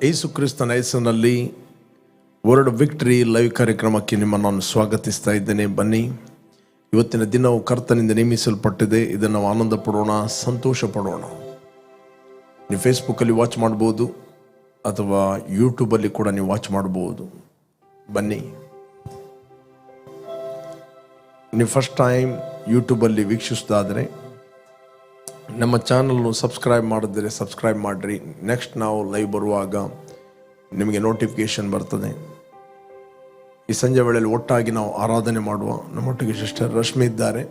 ಯೇಸು ಕ್ರಿಸ್ತನ ಹೆಸರಿನಲ್ಲಿ word victory live ಕಾರ್ಯಕ್ರಮಕ್ಕೆ ನಿಮ್ಮನ್ನು ನಾನು ಸ್ವಾಗತಿಸ್ತಾ ಇದ್ದೇನೆ. ಬನ್ನಿ, ಇವತ್ತಿನ ದಿನವು ಕರ್ತನಿಂದ ನೇಮಿಸಲ್ಪಟ್ಟಿದೆ. ಇದನ್ನು ನಾವು ಆನಂದ ಪಡೋಣ, ಸಂತೋಷ ಪಡೋಣ. ನೀವು ಫೇಸ್ಬುಕ್ಕಲ್ಲಿ ವಾಚ್ ಮಾಡ್ಬೋದು ಅಥವಾ ಯೂಟ್ಯೂಬಲ್ಲಿ ಕೂಡ ನೀವು ವಾಚ್ ಮಾಡ್ಬೋದು. ಬನ್ನಿ, ನೀವು ಫಸ್ಟ್ ಟೈಮ್ ಯೂಟ್ಯೂಬಲ್ಲಿ ವೀಕ್ಷಿಸೋದಾದರೆ ನಮ್ಮ ಚಾನಲ್ನು ಸಬ್ಸ್ಕ್ರೈಬ್ ಮಾಡಿದ್ರೆ ಸಬ್ಸ್ಕ್ರೈಬ್ ಮಾಡಿರಿ. ನೆಕ್ಸ್ಟ್ ನಾವು ಲೈವ್ ಬರುವಾಗ ನಿಮಗೆ ನೋಟಿಫಿಕೇಷನ್ ಬರ್ತದೆ. ಈ ಸಂಜೆ ವೇಳೆಯಲ್ಲಿ ಒಟ್ಟಾಗಿ ನಾವು ಆರಾಧನೆ ಮಾಡುವ. ನಮ್ಮೊಟ್ಟಿಗೆ ಸಿಸ್ಟರ್ ರಶ್ಮಿ ಇದ್ದಾರೆ,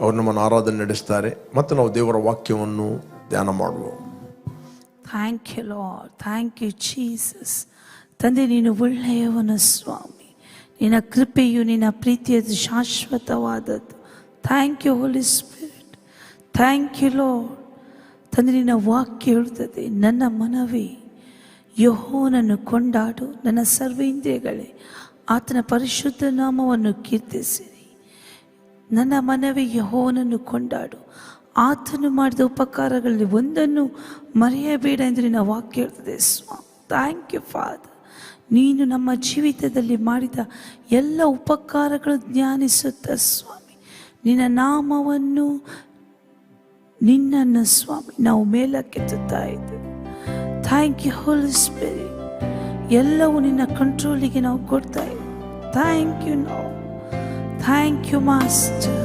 ಅವರು ನಮ್ಮನ್ನು ಆರಾಧನೆ ನಡೆಸ್ತಾರೆ ಮತ್ತು ನಾವು ದೇವರ ವಾಕ್ಯವನ್ನು ಧ್ಯಾನ ಮಾಡುವ. Thank you lord, thank you Jesus. ತಂದೆ, ನೀನು ಒಳ್ಳೆಯವನು ಸ್ವಾಮಿ. ನಿನ್ನ ಕೃಪೆಯು ನಿನ್ನ ಪ್ರೀತಿಯದು ಶಾಶ್ವತವಾದದ್ದು. Thank you holy spirit, thank you lord. ತಂದೆ, ನಿನ್ನ ವಾಕ್ಯ ಹೇಳುತ್ತದೆ, ನನ್ನ ಮನವೇ ಯೆಹೋವನನ್ನು ಕೊಂಡಾಡು, ನನ್ನ ಸರ್ವೇಂದ್ರಿಯಗಳೇ ಆತನ ಪರಿಶುದ್ಧ ನಾಮವನ್ನು ಕೀರ್ತಿಸಿರಿ. ನನ್ನ ಮನವೇ ಯೆಹೋವನನ್ನು ಕೊಂಡಾಡು, ಆತನು ಮಾಡಿದ ಉಪಕಾರಗಳಲ್ಲಿ ಒಂದನ್ನು ಮರೆಯಬೇಡ ಎಂದು ನಿನ್ನ ವಾಕ್ಯ ಹೇಳ್ತದೆ ಸ್ವಾಮಿ. Thank you father. ನೀನು ನಮ್ಮ ಜೀವಿತದಲ್ಲಿ ಮಾಡಿದ ಎಲ್ಲ ಉಪಕಾರಗಳು ಧ್ಯಾನಿಸುತ್ತ ಸ್ವಾಮಿ, ನಿನ್ನ ನಾಮವನ್ನು, ನಿನ್ನನ್ನು ಸ್ವಾಮಿ ನಾವು ಮೇಲಕ್ಕೆತ್ತುತ್ತಾ ಇದ್ದೇವೆ. Thank you holy spirit. ಎಲ್ಲವೂ ನಿನ್ನ ಕಂಟ್ರೋಲಿಗೆ ನಾವು ಕೊಡ್ತಾ ಇದ್ದೇವೆ. ಥ್ಯಾಂಕ್ ಯು ನಾವು, ಥ್ಯಾಂಕ್ ಯು ಮಾಸ್ಟರ್.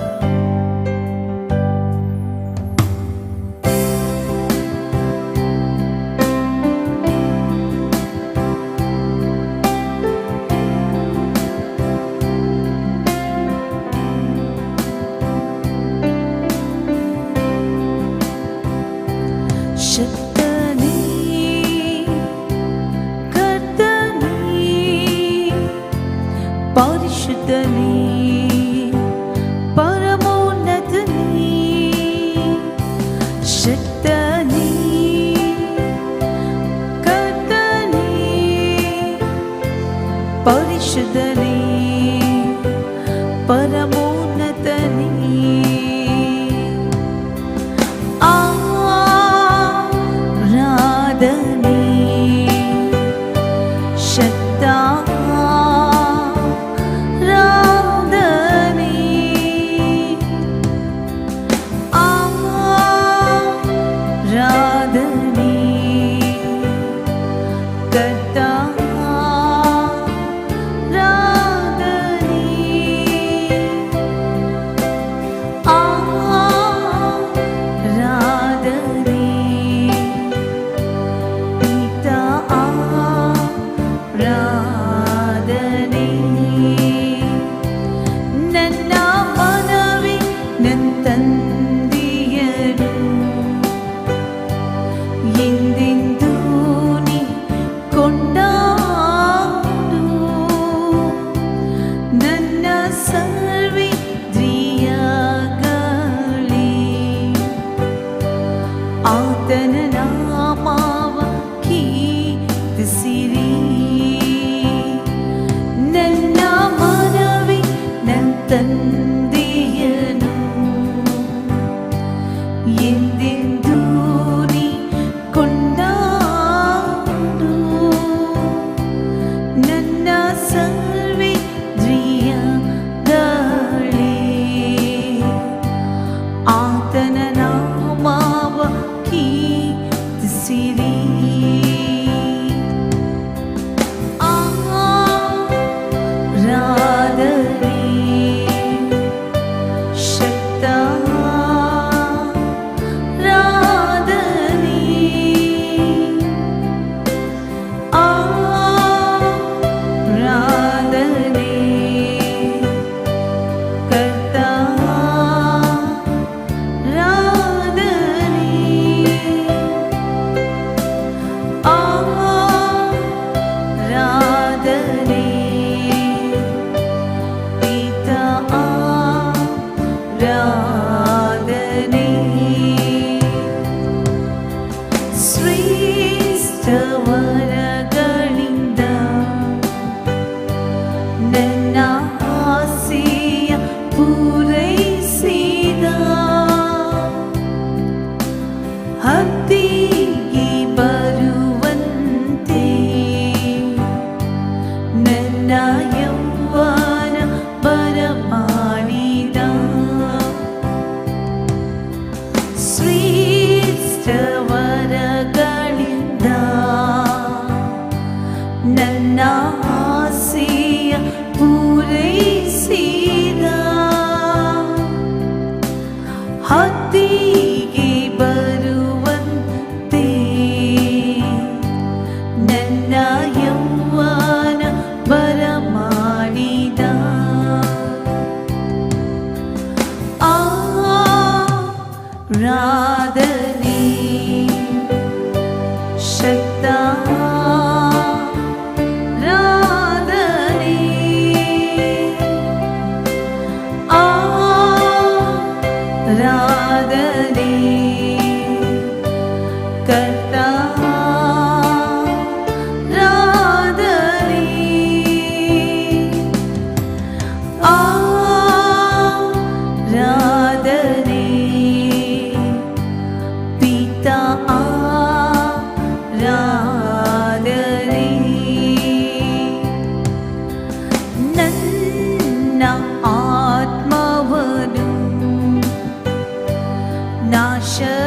ಹತ್ತಿಗೆ ಬರುವಂತ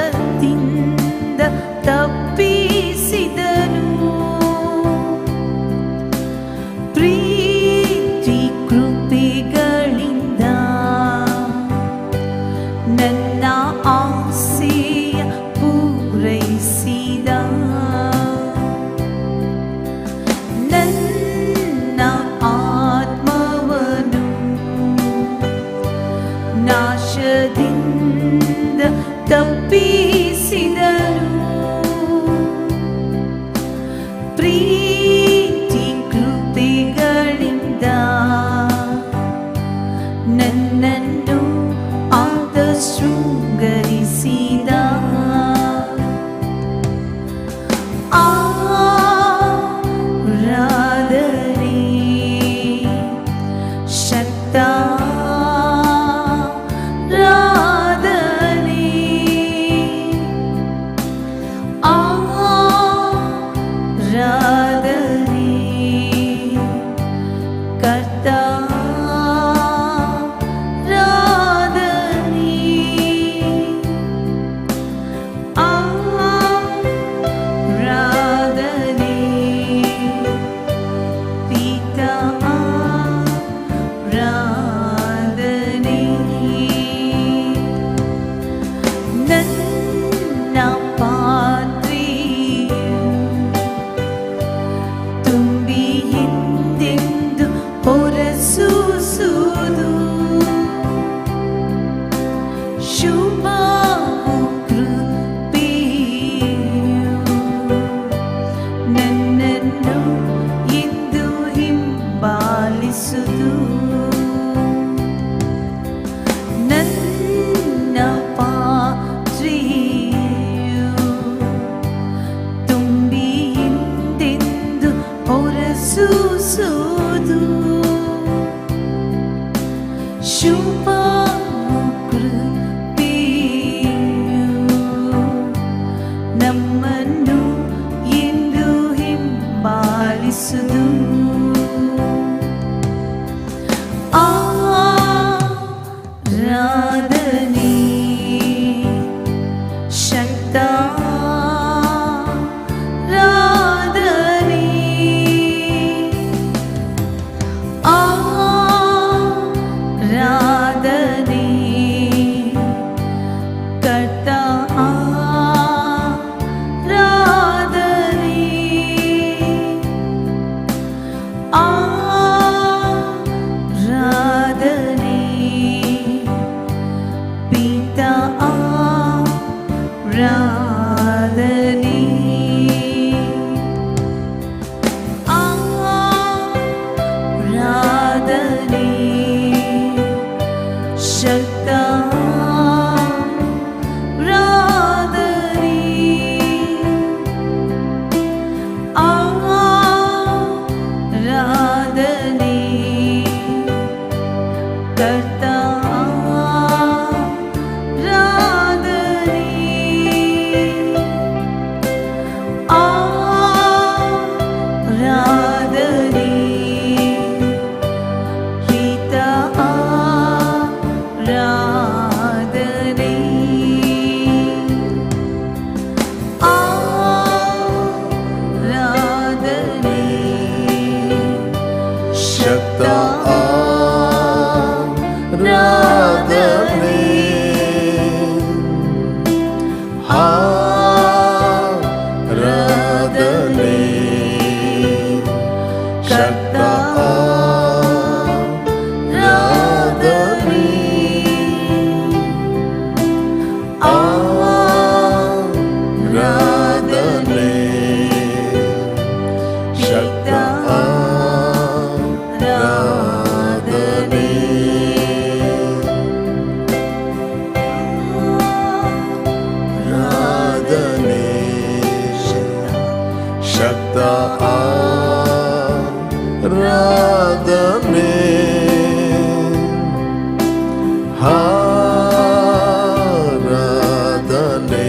ನಾಶದಿಂದ ತಪ್ಪಿಸಿದನು. ಪ್ರೀತಿ ಕೃಪೆಗಳಿಂದ ನನ್ನ ಆಸೆಯ ಪೂರೈಸಿದ. ನನ್ನ ಆತ್ಮವನು ನಾಶದಿಂದ ತಪ್ಪಿಸಿದನು. ಪ್ರೀತಿ ಕೃಪೆಗಳಿಂದ ನನ್ನನ್ನು ಆತ ಶೃಂಗರಿಸಿದ. ಆರಾಧನೆ ಶಕ್ತ ನಮ್ಮನ್ನು ಎಂದು ಹಿಂಬಾಲಿಸುವುದು. ಆರಾಧನೆ ಶಕ್ತ ಆರಾಧನೆ ಆರಾಧನೆ ಕರ್ತ ಆರಾಧನೆ ಆರಾಧನೆ ಪಿತಾ ಆರಾಧನೆ ಆರಾಧನೆ ಶಕ್ತ ಆರಾಧನೆ ಆರಾಧನೆ ಕರ್ತ ಆರಾಧನೆ ಆರಾಧನೆ ಪಿತಾ ಆರಾಧನೆ ಆರಾಧನೆ ಶಕ್ತ ಆರಾಧನೆ ಆರಾಧನೆ ಶಕ್ತ ಆರಾಧನೆ ಆರಾಧನೆ ಶಕ್ತ ಆರಾಧನೆ ಆರಾಧನೆ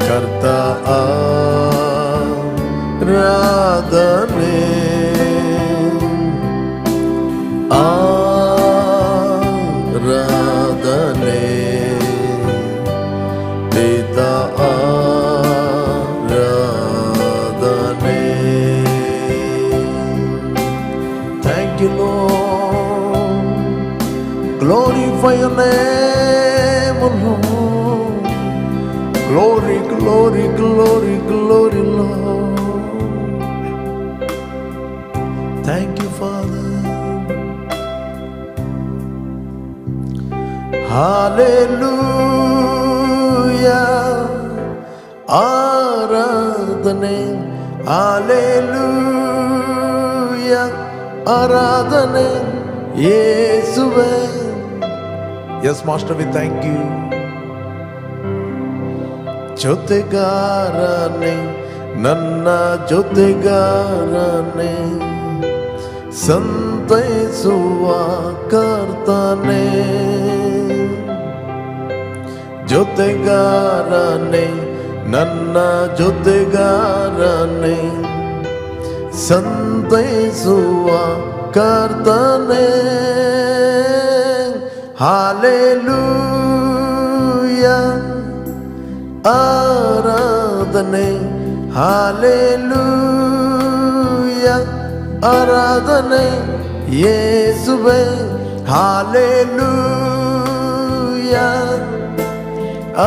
ಕರ್ತ ಆರಾಧನೆ ಆರಾಧನೆ ಪಿತ ಆರಾಧನೆ. Thank you, Lord. Glorify your name, O Lord. Glory, glory, glory, glory, Lord. Thank you, Father. Hallelujah. ಆರಾಧನೆ Hallelujah. ಆರಾಧನೆ ಯೇಸುವೇ. Yes, Master, we thank you. ಜೊತೆಗಾರನೆ ನನ್ನ ಜೊತೆಗಾರನೆ ಸಂತೈಸುವ ಕರ್ತನೆ ಜೊತೆಗಾರನೆ ನನ್ನ ಜೊತೆಗಾರನೆ ಸಂತೈಸುವ ಕರ್ತನೆ ಹಾಲೆಲೂಯಾ ಆರಾಧನೆ ಹಾಲೆಲೂಯಾ ಆರಾಧನೆ ಯೇಸುವೇ ಹಾಲೆಲೂಯಾ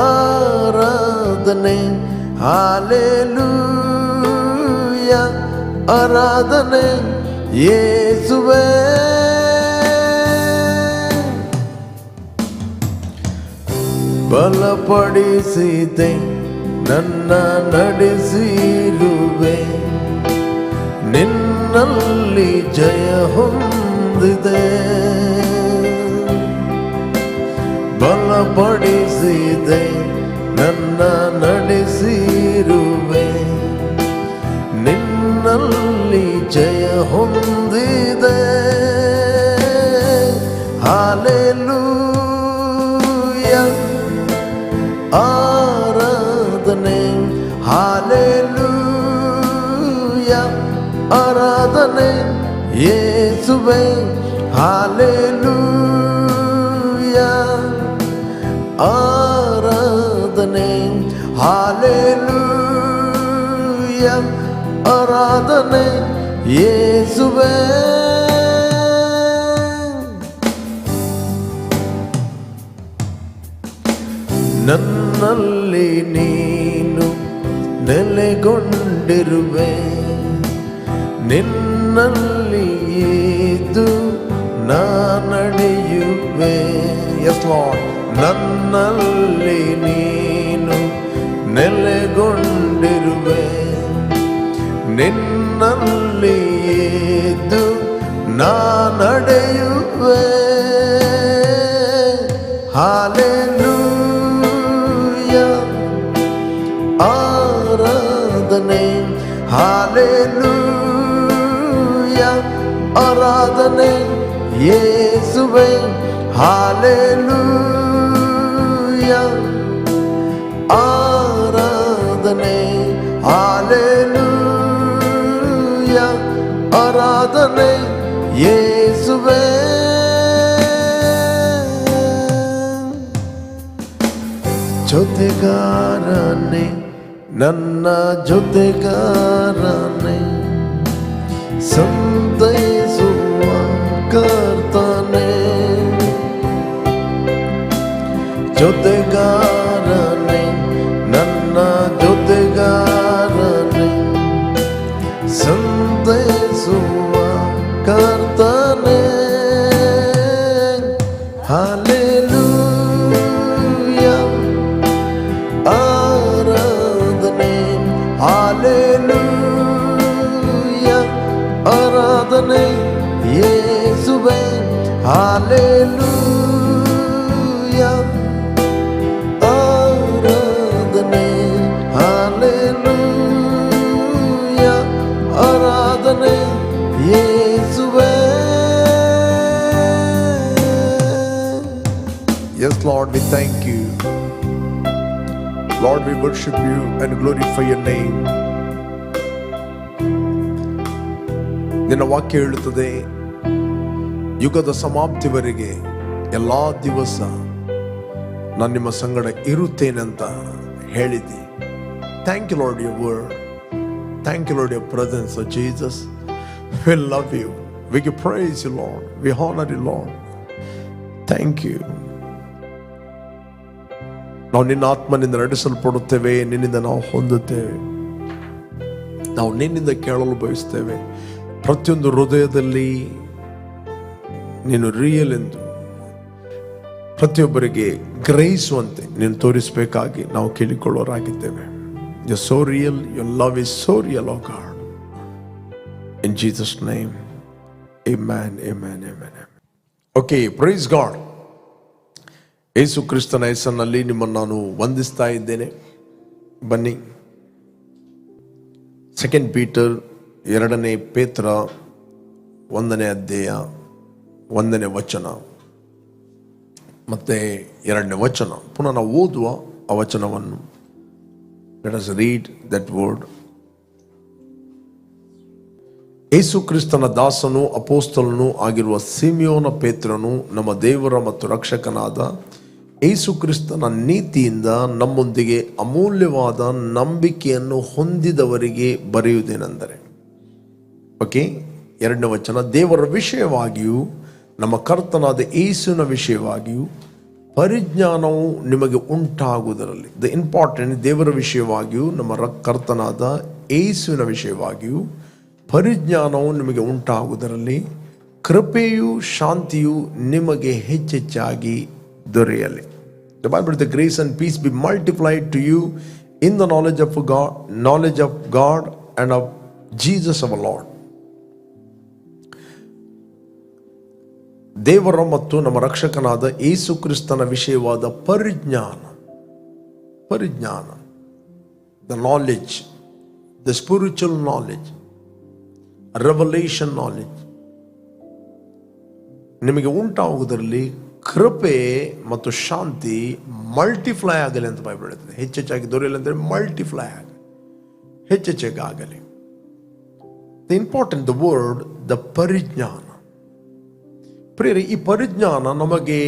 ಆರಾಧನೆ ಹಾಲೆಲೂಯಾ ಆರಾಧನೆ ಯೇಸುವೇ ಬಲಪಡಿಸಿದೆ ನನ್ನ ನಡೆಸಿರುವೆ ನಿನ್ನಲ್ಲಿ ಜಯ ಹೊಂದಿದೆ ಬಲಪಡಿಸಿದೆ ನನ್ನ ನಡೆಸಿರುವೆ ನಿನ್ನಲ್ಲಿ ಜಯ ಹೊಂದಿದೆ ಹಾಲೆಲೂಯಾ ಆರಾಧನೆ ಹಾಲೆಲೂಯಾ ಆರಾಧನೆ ಯೇಸುವೇ ಹಾಲೆಲೂಯಾ ಆರಾಧನೆ ಹಾಲೆಲೂಯಾ ಆರಾಧನೆ ಯೇಸುವೇ ನನ್ನಲ್ಲಿ ನೀನು ನೆಲೆಗೊಂಡಿರುವೆ ನಿನ್ನಲ್ಲಿ ಇದ್ದು ನಾ ನಡೆಯುವೆ ಎಸ್ ಲಾರ್ಡ್ ನನ್ನಲ್ಲಿ ನೀನು ನೆಲೆಗೊಂಡಿರುವೆ ನಿನ್ನಲ್ಲಿ ಇದ್ದು ನಾ ನಡೆಯುವೆ ಹಾಲೆಲೂಯಾ ಆರಾಧನೆ ಹಾಲೆಲೂಯಾ ಆರಾಧನೆ ಯೇಸುವೇ ಹಾಲೆಲೂಯಾ ಆರಾಧನೆ ಹಾಲೆಲೂಯಾ ಆರಾಧನೆ ಯೇಸುವೇ ಜೊತೆಗಾರನೆ ನನ್ನ ಜೊತೆಗಾರನೆ ಸಂತೈಸುವ ಕರ್ತನೆ ಜೊತೆಗಾರನೆ ನನ್ನ ಜೊತೆಗಾರನೆ ಸಂತೈಸುವ ಕರ್ತನೆ ಹಾಲೆಲೂಯಾ ಆರಾಧನೆ ಹಾಲೆಲೂಯಾ ಆರಾಧನೆ ಯೇಸುವೇ ಹಾಲೆಲೂಯಾ ಆರಾಧನೆ ಹಾಲೆಲೂಯಾ ಆರಾಧನೆ ಯೇಸುವೇ. Yes, Lord, we thank you. Lord, we worship you and glorify your name. ನಿನ್ನ ವಾಕ್ಯ ಹೇಳುತ್ತದೆ, ಯುಗದ ಸಮಾಪ್ತಿವರೆಗೆ ಎಲ್ಲ ದಿವಸ ನಾನು ನಿಮ್ಮ ಸಂಗಡ ಇರುತ್ತೇನೆಂತ ಹೇಳಿದ್ದಿ. Thank you, Lord, your word. Thank you, Lord, your presence, oh Jesus. We love you. We give praise you, Lord. We honor you, Lord. Thank you. ನಾವು ನಿನ್ನ ಆತ್ಮನಿಂದ ನಡೆಸಲ್ಪಡುತ್ತೇವೆ, ನಿನ್ನಿಂದ ನಾವು ಹೊಂದುತ್ತೇವೆ, ನಾವು ನಿನ್ನಿಂದ ಕೇಳಲು ಬಯಸ್ತೇವೆ. ಪ್ರತಿಯೊಂದು ಹೃದಯದಲ್ಲಿ ನೀನು ರಿಯಲ್ ಎಂದು ಪ್ರತಿಯೊಬ್ಬರಿಗೆ ಗ್ರಹಿಸುವಂತೆ ನೀನು ತೋರಿಸಬೇಕಾಗಿ ನಾವು ಕೇಳಿಕೊಳ್ಳೋರಾಗಿದ್ದೇವೆ. You're so real, your love is so real, oh God. In Jesus' name, amen, amen, amen. Okay, praise God. ಯೇಸು ಕ್ರಿಸ್ತನ ಹೆಸರಿನಲ್ಲಿ ನಿಮ್ಮನ್ನು ನಾನು ವಂದಿಸ್ತಾ ಇದ್ದೇನೆ. ಬನ್ನಿ, 2 ಪೀಟರ್ 2 ಪೇತ್ರ 1 ಅಧ್ಯಾಯ 1 ವಚನ ಮತ್ತೆ 2 ವಚನ ಪುನಃ ನಾವು ಓದುವ ಆ ವಚನವನ್ನು. Let us read that word. ಯೇಸು ಕ್ರಿಸ್ತನ ದಾಸನು ಅಪೋಸ್ತಲನೂ ಆಗಿರುವ ಸಿಮಿಯೋನ ಪೇತ್ರನು ನಮ್ಮ ದೇವರ ಮತ್ತು ರಕ್ಷಕನಾದ ಯೇಸು ಕ್ರಿಸ್ತನ ನೀತಿಯಿಂದ ನಮ್ಮೊಂದಿಗೆ ಅಮೂಲ್ಯವಾದ ನಂಬಿಕೆಯನ್ನು ಹೊಂದಿದವರಿಗೆ ಬರೆಯುವುದೇನೆಂದರೆ, ಓಕೆ, 2ನೇ ವಚನ, ದೇವರ ವಿಷಯವಾಗಿಯೂ ನಮ್ಮ ಕರ್ತನಾದ ಯೇಸುವಿನ ವಿಷಯವಾಗಿಯೂ ಪರಿಜ್ಞಾನವು ನಿಮಗೆ ಉಂಟಾಗುವುದರಲ್ಲಿ. ದ ಇಂಪಾರ್ಟೆಂಟ್, ದೇವರ ವಿಷಯವಾಗಿಯೂ ನಮ್ಮ ಕರ್ತನಾದ ಯೇಸುವಿನ ವಿಷಯವಾಗಿಯೂ ಪರಿಜ್ಞಾನವು ನಿಮಗೆ ಉಂಟಾಗುವುದರಲ್ಲಿ ಕೃಪೆಯು ಶಾಂತಿಯು ನಿಮಗೆ ಹೆಚ್ಚೆಚ್ಚಾಗಿ ದೊರೆಯಲಿ. The Bible, the grace and peace be multiplied to you in the knowledge of God and of Jesus our Lord. ದೇವರ ಮತ್ತು ನಮ್ಮ ರಕ್ಷಕನಾದ ಯೇಸು ಕ್ರಿಸ್ತನ ವಿಷಯವಾದ ಪರಿಜ್ಞಾನ, the knowledge, the spiritual knowledge, revelation knowledge ನಿಮಗೆ ಉಂಟಾಗುವುದರಲ್ಲಿ ಕೃಪೆ ಮತ್ತು ಶಾಂತಿ ಮಲ್ಟಿಫ್ಲೈ ಆಗಲಿ ಅಂತ ಬೈಬಲ್ ಹೇಳ್ತದೆ. ಹೆಚ್ಚೆಚ್ಚಾಗಿ ದೊರೆಯಲಿ ಅಂದರೆ ಮಲ್ಟಿಫ್ಲೈ ಆಗಲಿ, ಹೆಚ್ಚೆಚ್ಚಾಗಿ ಆಗಲಿ. The important, the word, the ಪರಿಜ್ಞಾನ. ಪ್ರಿಯರೇ, ಈ ಪರಿಜ್ಞಾನ ನಮಗೆ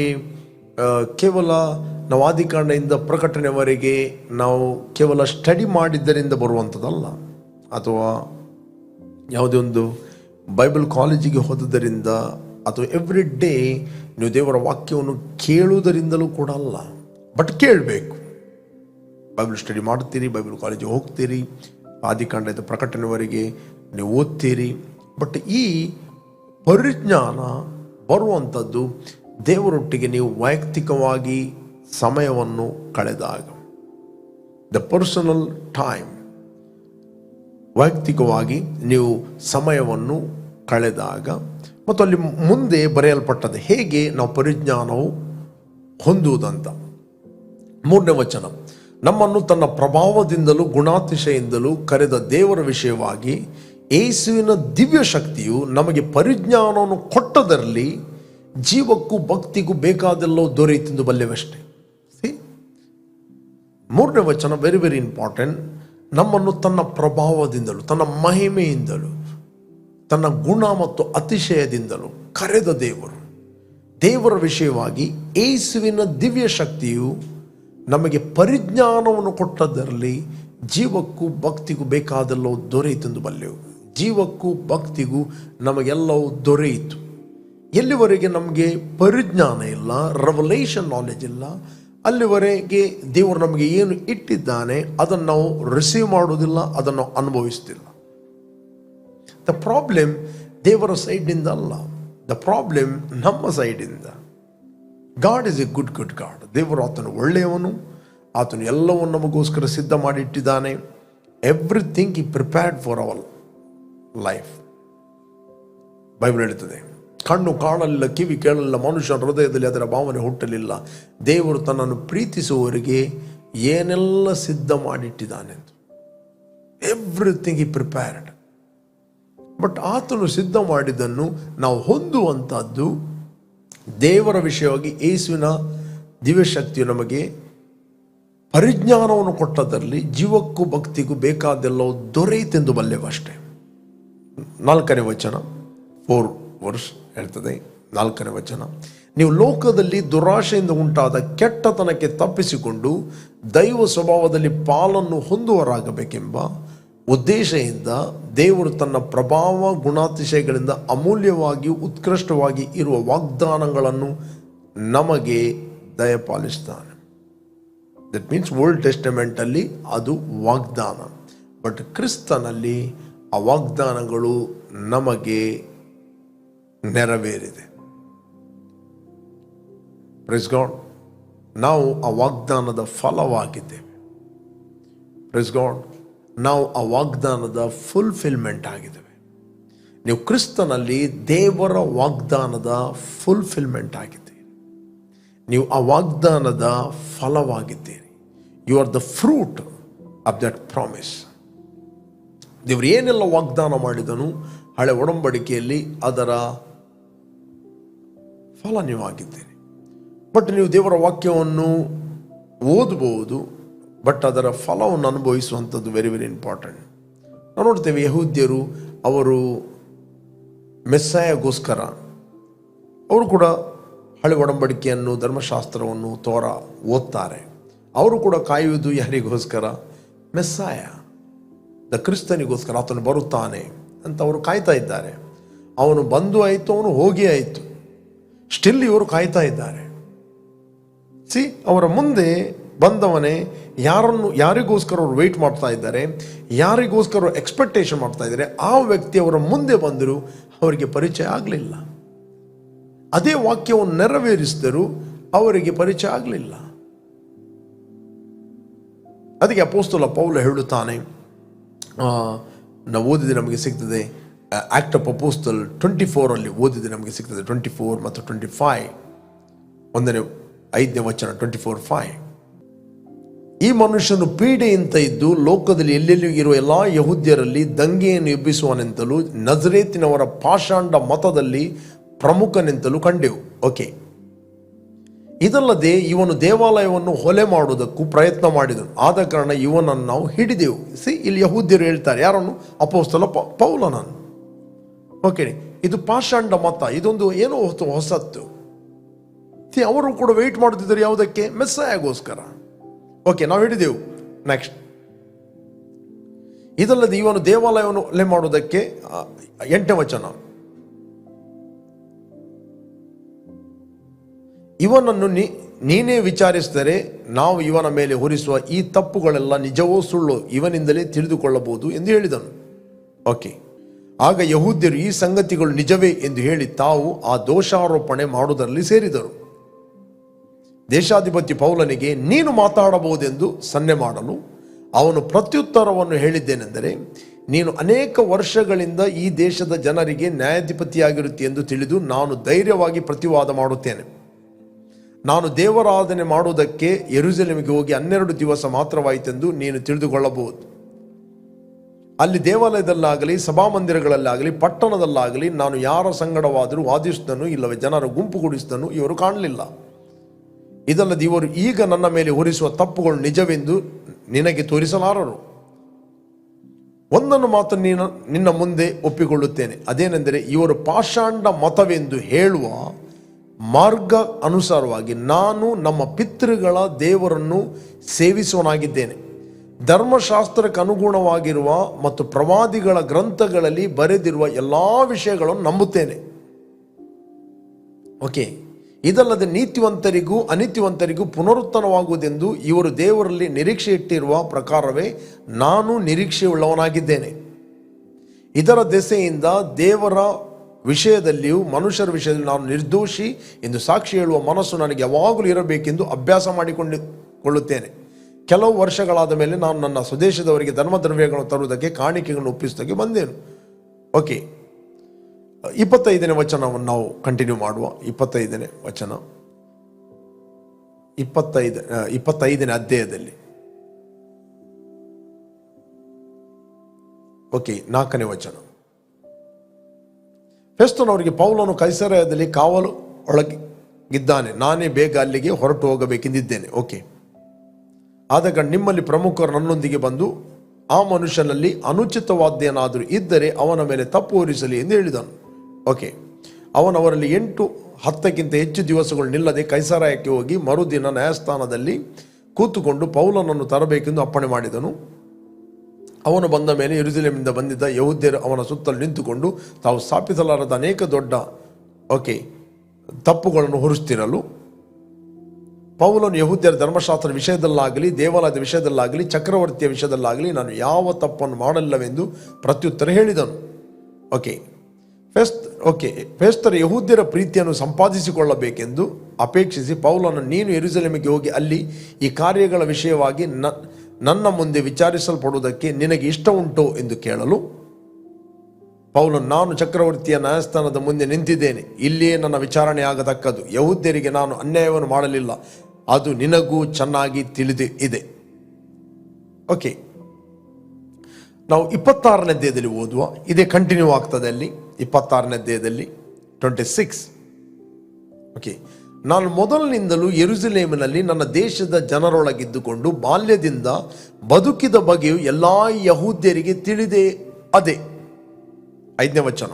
ಕೇವಲ ನಾವು ಆದಿಕಾಂಡದಿಂದ ಪ್ರಕಟಣೆವರೆಗೆ ನಾವು ಕೇವಲ ಸ್ಟಡಿ ಮಾಡಿದ್ದರಿಂದ ಬರುವಂಥದ್ದಲ್ಲ, ಅಥವಾ ಯಾವುದೇ ಒಂದು ಬೈಬಲ್ ಕಾಲೇಜಿಗೆ ಹೋದುದರಿಂದ ಅಥವಾ ಎವ್ರಿ ಡೇ ನೀವು ದೇವರ ವಾಕ್ಯವನ್ನು ಕೇಳುವುದರಿಂದಲೂ ಕೂಡ ಅಲ್ಲ. ಬಟ್ ಕೇಳಬೇಕು. ಬೈಬಲ್ ಸ್ಟಡಿ ಮಾಡ್ತೀರಿ, ಬೈಬಲ್ ಕಾಲೇಜಿಗೆ ಹೋಗ್ತೀರಿ, ಆದಿಕಾಂಡದ ಪ್ರಕಟಣೆವರೆಗೆ ನೀವು ಓದ್ತೀರಿ. ಬಟ್ ಈ ಪರಿಜ್ಞಾನ ಬರುವಂಥದ್ದು ದೇವರೊಟ್ಟಿಗೆ ನೀವು ವೈಯಕ್ತಿಕವಾಗಿ ಸಮಯವನ್ನು ಕಳೆದಾಗ, ದ ಪರ್ಸನಲ್ ಟೈಮ್, ವೈಯಕ್ತಿಕವಾಗಿ ನೀವು ಸಮಯವನ್ನು ಕಳೆದಾಗ. ಮತ್ತು ಅಲ್ಲಿ ಮುಂದೆ ಬರೆಯಲ್ಪಟ್ಟದ್ದು ಹೇಗೆ ನಾವು ಪರಿಜ್ಞಾನವು ಹೊಂದುವುದಂತ. 3ನೇ ವಚನ, ನಮ್ಮನ್ನು ತನ್ನ ಪ್ರಭಾವದಿಂದಲೂ ಗುಣಾತಿಶಯಿಂದಲೂ ಕರೆದ ದೇವರ ವಿಷಯವಾಗಿ ಯೇಸುವಿನ ದಿವ್ಯ ಶಕ್ತಿಯು ನಮಗೆ ಪರಿಜ್ಞಾನವನ್ನು ಕೊಟ್ಟದರಲ್ಲಿ ಜೀವಕ್ಕೂ ಭಕ್ತಿಗೂ ಬೇಕಾದೆಲ್ಲೋ ದೊರೆಯಿತೆಂದು ಬಲ್ಲೆವಷ್ಟೇ. 3ನೇ ವಚನ ವೆರಿ ವೆರಿ ಇಂಪಾರ್ಟೆಂಟ್. ನಮ್ಮನ್ನು ತನ್ನ ಪ್ರಭಾವದಿಂದಲೂ, ತನ್ನ ಮಹಿಮೆಯಿಂದಲೂ, ತನ್ನ ಗುಣ ಮತ್ತು ಅತಿಶಯದಿಂದಲೂ ಕರೆದ ದೇವರ ವಿಷಯವಾಗಿ ಯೇಸುವಿನ ದಿವ್ಯ ಶಕ್ತಿಯು ನಮಗೆ ಪರಿಜ್ಞಾನವನ್ನು ಕೊಟ್ಟದರಲ್ಲಿ ಜೀವಕ್ಕೂ ಭಕ್ತಿಗೂ ಬೇಕಾದೆಲ್ಲೋ ದೊರೆಯಿತೆಂದು ಬಲ್ಲೆವು. ಜೀವಕ್ಕೂ ಭಕ್ತಿಗೂ ನಮಗೆಲ್ಲವೂ ದೊರೆಯಿತು. ಎಲ್ಲಿವರೆಗೆ ನಮಗೆ ಪರಿಜ್ಞಾನ ಇಲ್ಲ, ರೆವಲೇಷನ್ ನಾಲೆಜ್ ಇಲ್ಲ, ಅಲ್ಲಿವರೆಗೆ ದೇವರು ನಮಗೆ ಏನು ಇಟ್ಟಿದ್ದಾನೆ ಅದನ್ನು ನಾವು ರಿಸೀವ್ ಮಾಡುವುದಿಲ್ಲ, ಅದನ್ನು ಅನುಭವಿಸ್ತಿಲ್ಲ. ದ ಪ್ರಾಬ್ಲಮ್ ದೇವರ ಸೈಡಿಂದ ಅಲ್ಲ, ದ ಪ್ರಾಬ್ಲಮ್ ನಮ್ಮ ಸೈಡಿಂದ. God is A good god. ದೇವರು ಆತನು ಒಳ್ಳೆಯವನು, ಆತನು ಎಲ್ಲವನ್ನು ನಮಗೋಸ್ಕರ ಸಿದ್ಧ ಮಾಡಿಟ್ಟಿದ್ದಾನೆ. ಎವ್ರಿಥಿಂಗ್ ಈ prepared for our life. Bible ಹೇಳ್ತದೆ, ಕಣ್ಣು ಕಾಣಲಿಲ್ಲ, ಕಿವಿ ಕೇಳಲಿಲ್ಲ, ಮನುಷ್ಯನ ಹೃದಯದಲ್ಲಿ ಅದರ ಭಾವನೆ ಹುಟ್ಟಲಿಲ್ಲ, ದೇವರು ತನ್ನನ್ನು ಪ್ರೀತಿಸುವವರಿಗೆ ಏನೆಲ್ಲ ಸಿದ್ಧ ಮಾಡಿಟ್ಟಿದ್ದಾನೆ ಅಂತ. ಎವ್ರಿಥಿಂಗ್ ಈ ಪ್ರಿಪೇರ್ಡ್. ಬಟ್ ಆತನು ಸಿದ್ಧ ಮಾಡಿದ್ದನ್ನು ನಾವು ಹೊಂದುವಂಥದ್ದು ದೇವರ ವಿಷಯವಾಗಿ ಯೇಸುವಿನ ದಿವ್ಯಶಕ್ತಿಯು ನಮಗೆ ಪರಿಜ್ಞಾನವನ್ನು ಕೊಟ್ಟದಲ್ಲಿ ಜೀವಕ್ಕೂ ಭಕ್ತಿಗೂ ಬೇಕಾದೆಲ್ಲವೂ ದೊರೆಯಿತೆಂದು ಬಲ್ಲೆವಷ್ಟೇ. 4ನೇ ವಚನ 4 ವರ್ಷ ಹೇಳ್ತದೆ. 4ನೇ ವಚನ, ನೀವು ಲೋಕದಲ್ಲಿ ದುರಾಶೆಯಿಂದ ಉಂಟಾದ ಕೆಟ್ಟತನಕ್ಕೆ ತಪ್ಪಿಸಿಕೊಂಡು ದೈವ ಸ್ವಭಾವದಲ್ಲಿ ಪಾಲನ್ನು ಹೊಂದುವರಾಗಬೇಕೆಂಬ ಉದ್ದೇಶದಿಂದ ದೇವರು ತನ್ನ ಪ್ರಭಾವ ಗುಣಾತಿಶಯಗಳಿಂದ ಅಮೂಲ್ಯವಾಗಿ ಉತ್ಕೃಷ್ಟವಾಗಿ ಇರುವ ವಾಗ್ದಾನಗಳನ್ನು ನಮಗೆ ದಯಪಾಲಿಸ್ತಾನೆ. ದಟ್ ಮೀನ್ಸ್ ಓಲ್ಡ್ ಟೆಸ್ಟಮೆಂಟಲ್ಲಿ ಅದು ವಾಗ್ದಾನ, ಬಟ್ ಕ್ರಿಸ್ತನಲ್ಲಿ ಆ ವಾಗ್ದಾನಗಳು ನಮಗೆ ನೆರವೇರಿದೆ. Praise God. ನಾವು ಆ ವಾಗ್ದಾನದ ಫಲವಾಗಿದ್ದೇವೆ. Praise God. ನಾವು ಆ ವಾಗ್ದಾನದ ಫುಲ್ಫಿಲ್ಮೆಂಟ್ ಆಗಿದ್ದೇವೆ. ನೀವು ಕ್ರಿಸ್ತನಲ್ಲಿ ದೇವರ ವಾಗ್ದಾನದ ಫುಲ್ಫಿಲ್ಮೆಂಟ್ ಆಗಿದ್ದೀರಿ. ನೀವು ಆ ವಾಗ್ದಾನದ ಫಲವಾಗಿದ್ದೀರಿ. You are the fruit of that promise. ದೇವರು ಏನೆಲ್ಲ ವಾಗ್ದಾನ ಮಾಡಿದನು ಹಳೆ ಒಡಂಬಡಿಕೆಯಲ್ಲಿ ಅದರ ಫಲ ನೀವಾಗಿದ್ದೀರಿ. ಬಟ್ ನೀವು ದೇವರ ವಾಕ್ಯವನ್ನು ಓದಬಹುದು, ಬಟ್ ಅದರ ಫಲವನ್ನು ಅನುಭವಿಸುವಂಥದ್ದು ವೆರಿ ವೆರಿ ಇಂಪಾರ್ಟೆಂಟ್. ನಾವು ನೋಡ್ತೇವೆ ಯಹೂದ್ಯರು ಅವರು ಮೆಸ್ಸಾಯಗೋಸ್ಕರ ಅವರು ಕೂಡ ಹಳೆ ಒಡಂಬಡಿಕೆಯನ್ನು ಧರ್ಮಶಾಸ್ತ್ರವನ್ನು ತೋರ ಓದ್ತಾರೆ. ಅವರು ಕೂಡ ಕಾಯುವುದು ಯಾರಿಗೋಸ್ಕರ? ಮೆಸ್ಸಾಯ, ದ ಕ್ರಿಸ್ತನಿಗೋಸ್ಕರ. ಆತನು ಬರುತ್ತಾನೆ ಅಂತ ಅವರು ಕಾಯ್ತಾ ಇದ್ದಾರೆ. ಅವನು ಬಂದು ಆಯಿತು, ಅವನು ಹೋಗಿ ಆಯಿತು, ಸ್ಟಿಲ್ ಇವರು ಕಾಯ್ತಾ ಇದ್ದಾರೆ. ಅವರ ಮುಂದೆ ಬಂದವನೇ ಯಾರಿಗೋಸ್ಕರ ಅವರು ವೆಯ್ಟ್ ಮಾಡ್ತಾ ಇದ್ದಾರೆ, ಯಾರಿಗೋಸ್ಕರ ಎಕ್ಸ್ಪೆಕ್ಟೇಷನ್ ಮಾಡ್ತಾ ಇದ್ದಾರೆ, ಆ ವ್ಯಕ್ತಿ ಅವರ ಮುಂದೆ ಬಂದರೂ ಅವರಿಗೆ ಪರಿಚಯ ಆಗಲಿಲ್ಲ. ಅದೇ ವಾಕ್ಯವನ್ನು ನೆರವೇರಿಸಿದರೂ ಅವರಿಗೆ ಪರಿಚಯ ಆಗಲಿಲ್ಲ. ಅದಕ್ಕೆ ಅಪೊಸ್ತಲ ಪೌಲ ಹೇಳುತ್ತಾನೆ, ನಾವು ಓದಿದ್ರೆ ನಮಗೆ ಸಿಗ್ತದೆ, ಆಕ್ಟ್ ಆಫ್ ಅಪೋಸ್ಟಲ್ 24 ಓದಿದ್ರೆ ನಮಗೆ ಸಿಗ್ತದೆ. 24 ಮತ್ತು 25, 5ನೇ ವಚನ 24:5. ಈ ಮನುಷ್ಯನು ಪೀಡೆಯಿಂದ ಇದ್ದು ಲೋಕದಲ್ಲಿ ಎಲ್ಲೆಲ್ಲಿಯೂ ಇರುವ ಎಲ್ಲ ಯಹೂದ್ಯರಲ್ಲಿ ದಂಗೆಯನ್ನು ಎಬ್ಬಿಸುವನೆಂತಲೂ ನಜರೇತಿನವರ ಪಾಷಾಂಡ ಮತದಲ್ಲಿ ಪ್ರಮುಖನೆಂತಲೂ ಕಂಡೆವು. ಓಕೆ, ಇದಲ್ಲದೆ ಇವನು ದೇವಾಲಯವನ್ನು ಹೊಲೆ ಮಾಡುವುದಕ್ಕೂ ಪ್ರಯತ್ನ ಮಾಡಿದನು. ಆದ ಕಾರಣ ಇವನನ್ನು ನಾವು ಹಿಡಿದೆವು. ಇಲ್ಲಿ ಯಹೂದ್ಯರು ಹೇಳ್ತಾರೆ, ಯಾರನ್ನು? ಅಪೊಸ್ತಲ ಪೌಲನನ್ನು. ಓಕೆ, ಇದು ಪಾಷಾಂಡ ಮತ, ಇದೊಂದು ಏನೋ ಹೊಸತ್ತು. ಅವರು ಕೂಡ ವೆಯ್ಟ್ ಮಾಡುತ್ತಿದ್ದರು ಯಾವುದಕ್ಕೆ? ಮೆಸ್ಸಾಯಗೋಸ್ಕರ. ಓಕೆ, ನಾವು ಹಿಡಿದೆವು. ನೆಕ್ಸ್ಟ್, ಇದಲ್ಲದೆ ಇವನು ದೇವಾಲಯವನ್ನು ಹೊಲೆ ಮಾಡುವುದಕ್ಕೆ 8ನೇ ವಚನ, ಇವನನ್ನು ನೀನೇ ವಿಚಾರಿಸಿದರೆ ನಾವು ಇವನ ಮೇಲೆ ಹೊರಿಸುವ ಈ ತಪ್ಪುಗಳೆಲ್ಲ ನಿಜವೋ ಸುಳ್ಳು ಇವನಿಂದಲೇ ತಿಳಿದುಕೊಳ್ಳಬಹುದು ಎಂದು ಹೇಳಿದನು. ಓಕೆ, ಆಗ ಯಹೂದ್ಯರು ಈ ಸಂಗತಿಗಳು ನಿಜವೇ ಎಂದು ಹೇಳಿ ತಾವು ಆ ದೋಷಾರೋಪಣೆ ಮಾಡುವುದರಲ್ಲಿ ಸೇರಿದರು. ದೇಶಾಧಿಪತಿ ಪೌಲನಿಗೆ ನೀನು ಮಾತಾಡಬಹುದೆಂದು ಸನ್ನೆ ಮಾಡಲು ಅವನು ಪ್ರತ್ಯುತ್ತರವನ್ನು ಹೇಳಿದ್ದೇನೆಂದರೆ, ನೀನು ಅನೇಕ ವರ್ಷಗಳಿಂದ ಈ ದೇಶದ ಜನರಿಗೆ ನ್ಯಾಯಾಧಿಪತಿಯಾಗಿರುತ್ತಿ ಎಂದು ತಿಳಿದು ನಾನು ಧೈರ್ಯವಾಗಿ ಪ್ರತಿವಾದ ಮಾಡುತ್ತೇನೆ. ನಾನು ದೇವರಾಧನೆ ಮಾಡುವುದಕ್ಕೆ ಯೆರೂಸಲೇಮಿಗೆ ಹೋಗಿ 12 ದಿವಸ ಮಾತ್ರವಾಯಿತೆಂದು ನೀನು ತಿಳಿದುಕೊಳ್ಳಬಹುದು. ಅಲ್ಲಿ ದೇವಾಲಯದಲ್ಲಾಗಲಿ ಸಭಾಮಂದಿರಗಳಲ್ಲಾಗಲಿ ಪಟ್ಟಣದಲ್ಲಾಗಲಿ ನಾನು ಯಾರ ಸಂಗಡವಾದರೂ ವಾದಿಸಿದನು ಇಲ್ಲವೇ ಜನರ ಗುಂಪುಗೂಡಿಸಿದನು ಇವರು ಕಾಣಲಿಲ್ಲ. ಇದಲ್ಲದೆ ಇವರು ಈಗ ನನ್ನ ಮೇಲೆ ಹೊರಿಸುವ ತಪ್ಪುಗಳು ನಿಜವೆಂದು ನಿನಗೆ ತೋರಿಸಲಾರರು. ಒಂದನ್ನು ಮಾತ್ರ ನಿನ್ನ ಮುಂದೆ ಒಪ್ಪಿಕೊಳ್ಳುತ್ತೇನೆ, ಅದೇನೆಂದರೆ ಇವರು ಪಾಷಾಂಡ ಮತವೆಂದು ಹೇಳುವ ಮಾರ್ಗ ಅನುಸಾರವಾಗಿ ನಾನು ನಮ್ಮ ಪಿತೃಗಳ ದೇವರನ್ನು ಸೇವಿಸುವನಾಗಿದ್ದೇನೆ. ಧರ್ಮಶಾಸ್ತ್ರಕ್ಕೆ ಅನುಗುಣವಾಗಿರುವ ಮತ್ತು ಪ್ರವಾದಿಗಳ ಗ್ರಂಥಗಳಲ್ಲಿ ಬರೆದಿರುವ ಎಲ್ಲ ವಿಷಯಗಳನ್ನು ನಂಬುತ್ತೇನೆ. ಓಕೆ, ಇದಲ್ಲದೆ ನೀತಿವಂತರಿಗೂ ಅನೀತಿವಂತರಿಗೂ ಪುನರುತ್ಥಾನವಾಗುವುದೆಂದು ಇವರು ದೇವರಲ್ಲಿ ನಿರೀಕ್ಷೆ ಇಟ್ಟಿರುವ ಪ್ರಕಾರವೇ ನಾನು ನಿರೀಕ್ಷೆಯುಳ್ಳವನಾಗಿದ್ದೇನೆ. ಇದರ ದೆಸೆಯಿಂದ ದೇವರ ವಿಷಯದಲ್ಲಿಯೂ ಮನುಷ್ಯರ ವಿಷಯದಲ್ಲಿ ನಾನು ನಿರ್ದೋಷಿ ಎಂದು ಸಾಕ್ಷಿ ಹೇಳುವ ಮನಸ್ಸು ನನಗೆ ಯಾವಾಗಲೂ ಇರಬೇಕೆಂದು ಅಭ್ಯಾಸ ಮಾಡಿಕೊಳ್ಳುತ್ತೇನೆ. ಕೆಲವು ವರ್ಷಗಳಾದ ಮೇಲೆ ನಾನು ನನ್ನ ಸ್ವದೇಶದವರಿಗೆ ಧರ್ಮದ್ರವ್ಯಗಳನ್ನು ತರುವುದಕ್ಕೆ ಕಾಣಿಕೆಗಳನ್ನು ಒಪ್ಪಿಸುವುದಕ್ಕೆ ಬಂದೆನು. ಓಕೆ, 25ನೇ ವಚನವನ್ನು ನಾವು ಕಂಟಿನ್ಯೂ ಮಾಡುವ. 25ನೇ ವಚನ 25ನೇ ಅಧ್ಯಾಯದಲ್ಲಿ. ಓಕೆ, 4ನೇ ವಚನ. ಫೆಸ್ತನವರಿಗೆ ಪೌಲನು ಕೈಸರಯದಲ್ಲಿ ಕಾವಲು ಒಳಗಿದ್ದಾನೆ, ನಾನೇ ಬೇಗ ಅಲ್ಲಿಗೆ ಹೊರಟು ಹೋಗಬೇಕೆಂದಿದ್ದೇನೆ. ಓಕೆ, ಆದಾಗ ನಿಮ್ಮಲ್ಲಿ ಪ್ರಮುಖರು ನನ್ನೊಂದಿಗೆ ಬಂದು ಆ ಮನುಷ್ಯನಲ್ಲಿ ಅನುಚಿತವಾದ್ದೇನಾದರೂ ಇದ್ದರೆ ಅವನ ಮೇಲೆ ತಪ್ಪು ಹೊರಿಸಲಿ ಎಂದು ಹೇಳಿದನು. ಓಕೆ, ಅವರಲ್ಲಿ 8-10 ಹೆಚ್ಚು ದಿವಸಗಳು ನಿಲ್ಲದೆ ಕೈಸರಾಯಕ್ಕೆ ಹೋಗಿ ಮರುದಿನ ನ್ಯಾಯಸ್ಥಾನದಲ್ಲಿ ಕೂತುಕೊಂಡು ಪೌಲನನ್ನು ತರಬೇಕೆಂದು ಅಪ್ಪಣೆ ಮಾಡಿದನು. ಅವನು ಬಂದ ಮೇಲೆ ಯೆರೂಸಲೇಮಿನಿಂದ ಬಂದಿದ್ದ ಯೆಹೂದ್ಯರು ಅವನ ಸುತ್ತಲೂ ನಿಂತುಕೊಂಡು ತಾವು ಸ್ಥಾಪಿಸಲಾರದ ಅನೇಕ ದೊಡ್ಡ ತಪ್ಪುಗಳನ್ನು ಹೊರಿಸ್ತಿರಲು ಪೌಲನು ಯೆಹೂದ್ಯರ ಧರ್ಮಶಾಸ್ತ್ರದ ವಿಷಯದಲ್ಲಾಗಲಿ ದೇವಾಲಯದ ವಿಷಯದಲ್ಲಾಗಲಿ ಚಕ್ರವರ್ತಿಯ ವಿಷಯದಲ್ಲಾಗಲಿ ನಾನು ಯಾವ ತಪ್ಪನ್ನು ಮಾಡಲ್ಲವೆಂದು ಪ್ರತ್ಯುತ್ತರ ಹೇಳಿದನು. ಫೆಸ್ತರು ಯೆಹೂದ್ಯರ ಪ್ರೀತಿಯನ್ನು ಸಂಪಾದಿಸಿಕೊಳ್ಳಬೇಕೆಂದು ಅಪೇಕ್ಷಿಸಿ ಪೌಲನು, ನೀನು ಯೆರೂಸಲೇಮಿಗೆ ಹೋಗಿ ಅಲ್ಲಿ ಈ ಕಾರ್ಯಗಳ ವಿಷಯವಾಗಿ ನನ್ನ ಮುಂದೆ ವಿಚಾರಿಸಲ್ಪಡುವುದಕ್ಕೆ ನಿನಗೆ ಇಷ್ಟ ಉಂಟೋ ಎಂದು ಕೇಳಲು ಪೌಲನು, ನಾನು ಚಕ್ರವರ್ತಿಯ ನ್ಯಾಯಸ್ಥಾನದ ಮುಂದೆ ನಿಂತಿದ್ದೇನೆ, ಇಲ್ಲಿಯೇ ನನ್ನ ವಿಚಾರಣೆ ಆಗತಕ್ಕದ್ದು. ಯೆಹೂದ್ಯರಿಗೆ ನಾನು ಅನ್ಯಾಯವನ್ನು ಮಾಡಲಿಲ್ಲ, ಅದು ನಿನಗೂ ಚೆನ್ನಾಗಿ ತಿಳಿದು ಇದೆ. ಓಕೆ, ನಾವು 26ನೇ ಅಧ್ಯಾಯದಲ್ಲಿ ಓದುವ, ಇದೇ ಕಂಟಿನ್ಯೂ ಆಗ್ತದೆ ಅಲ್ಲಿ 26ನೇ ಅಧ್ಯಾಯದಲ್ಲಿ 26. ಓಕೆ, ನಾನು ಮೊದಲಿನಿಂದಲೂ ಯೆರೂಸಲೇಮಿನಲ್ಲಿ ನನ್ನ ದೇಶದ ಜನರೊಳಗಿದ್ದುಕೊಂಡು ಬಾಲ್ಯದಿಂದ ಬದುಕಿದ ಬಗೆಯು ಎಲ್ಲ ಯೆಹೂದ್ಯರಿಗೆ ತಿಳಿದೇ ಅದೇ. 5ನೇ ವಚನ,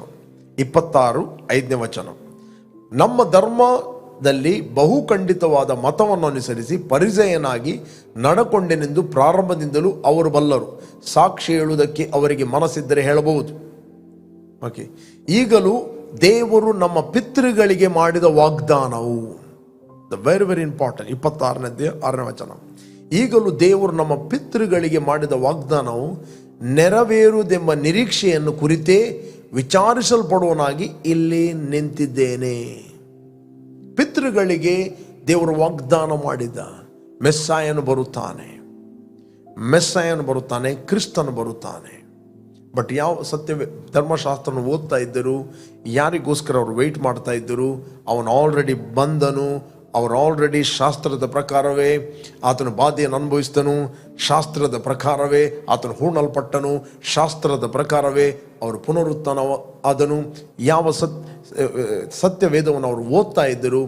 26, 5ನೇ ವಚನ. ನಮ್ಮ ಧರ್ಮದಲ್ಲಿ ಬಹುಖಂಡಿತವಾದ ಮತವನ್ನು ಅನುಸರಿಸಿ ಪರಿಸಯನಾಗಿ ನಡಕೊಂಡೆನೆಂದು ಪ್ರಾರಂಭದಿಂದಲೂ ಅವರು ಬಲ್ಲರು. ಸಾಕ್ಷಿ ಹೇಳುವುದಕ್ಕೆ ಅವರಿಗೆ ಮನಸ್ಸಿದ್ದರೆ ಹೇಳಬಹುದು. ಓಕೆ, ಈಗಲೂ ದೇವರು ನಮ್ಮ ಪಿತೃಗಳಿಗೆ ಮಾಡಿದ ವಾಗ್ದಾನವು, ವೆರಿ ವೆರಿ ಇಂಪಾರ್ಟೆಂಟ್, 26ನೇ ಅಧ್ಯಾಯ 6ನೇ ವಚನ. ಈಗಲೂ ದೇವರು ನಮ್ಮ ಪಿತೃಗಳಿಗೆ ಮಾಡಿದ ವಾಗ್ದಾನವು ನೆರವೇರುವುದೆಂಬ ನಿರೀಕ್ಷೆಯನ್ನು ಕುರಿತೇ ವಿಚಾರಿಸಲ್ಪಡುವನಾಗಿ ಇಲ್ಲಿ ನಿಂತಿದ್ದೇನೆ. ಪಿತೃಗಳಿಗೆ ದೇವರು ವಾಗ್ದಾನ ಮಾಡಿದ ಮೆಸ್ಸಾಯನು ಬರುತ್ತಾನೆ, ಕ್ರಿಸ್ತನು ಬರುತ್ತಾನೆ. ಬಟ್ ಯಾವ ಸತ್ಯ ಧರ್ಮಶಾಸ್ತ್ರನ ಓದ್ತಾ ಇದ್ದರು, ಯಾರಿಗೋಸ್ಕರ ಅವರು ವೆಯ್ಟ್ ಮಾಡ್ತಾ ಇದ್ದರು? ಅವನು ಆಲ್ರೆಡಿ ಬಂದನು, ಅವರು ಆಲ್ರೆಡಿ ಶಾಸ್ತ್ರದ ಪ್ರಕಾರವೇ ಆತನು ಬಾಧೆಯನ್ನು ಅನುಭವಿಸಿದನು, ಶಾಸ್ತ್ರದ ಪ್ರಕಾರವೇ ಆತನು ಹೂಣಲ್ಪಟ್ಟನು, ಶಾಸ್ತ್ರದ ಪ್ರಕಾರವೇ ಅವರು ಪುನರುತ್ಥಾನ ಆದನು. ಯಾವ ಸತ್ಯವೇದವನ್ನು ಅವರು ಓದ್ತಾ ಇದ್ದರು,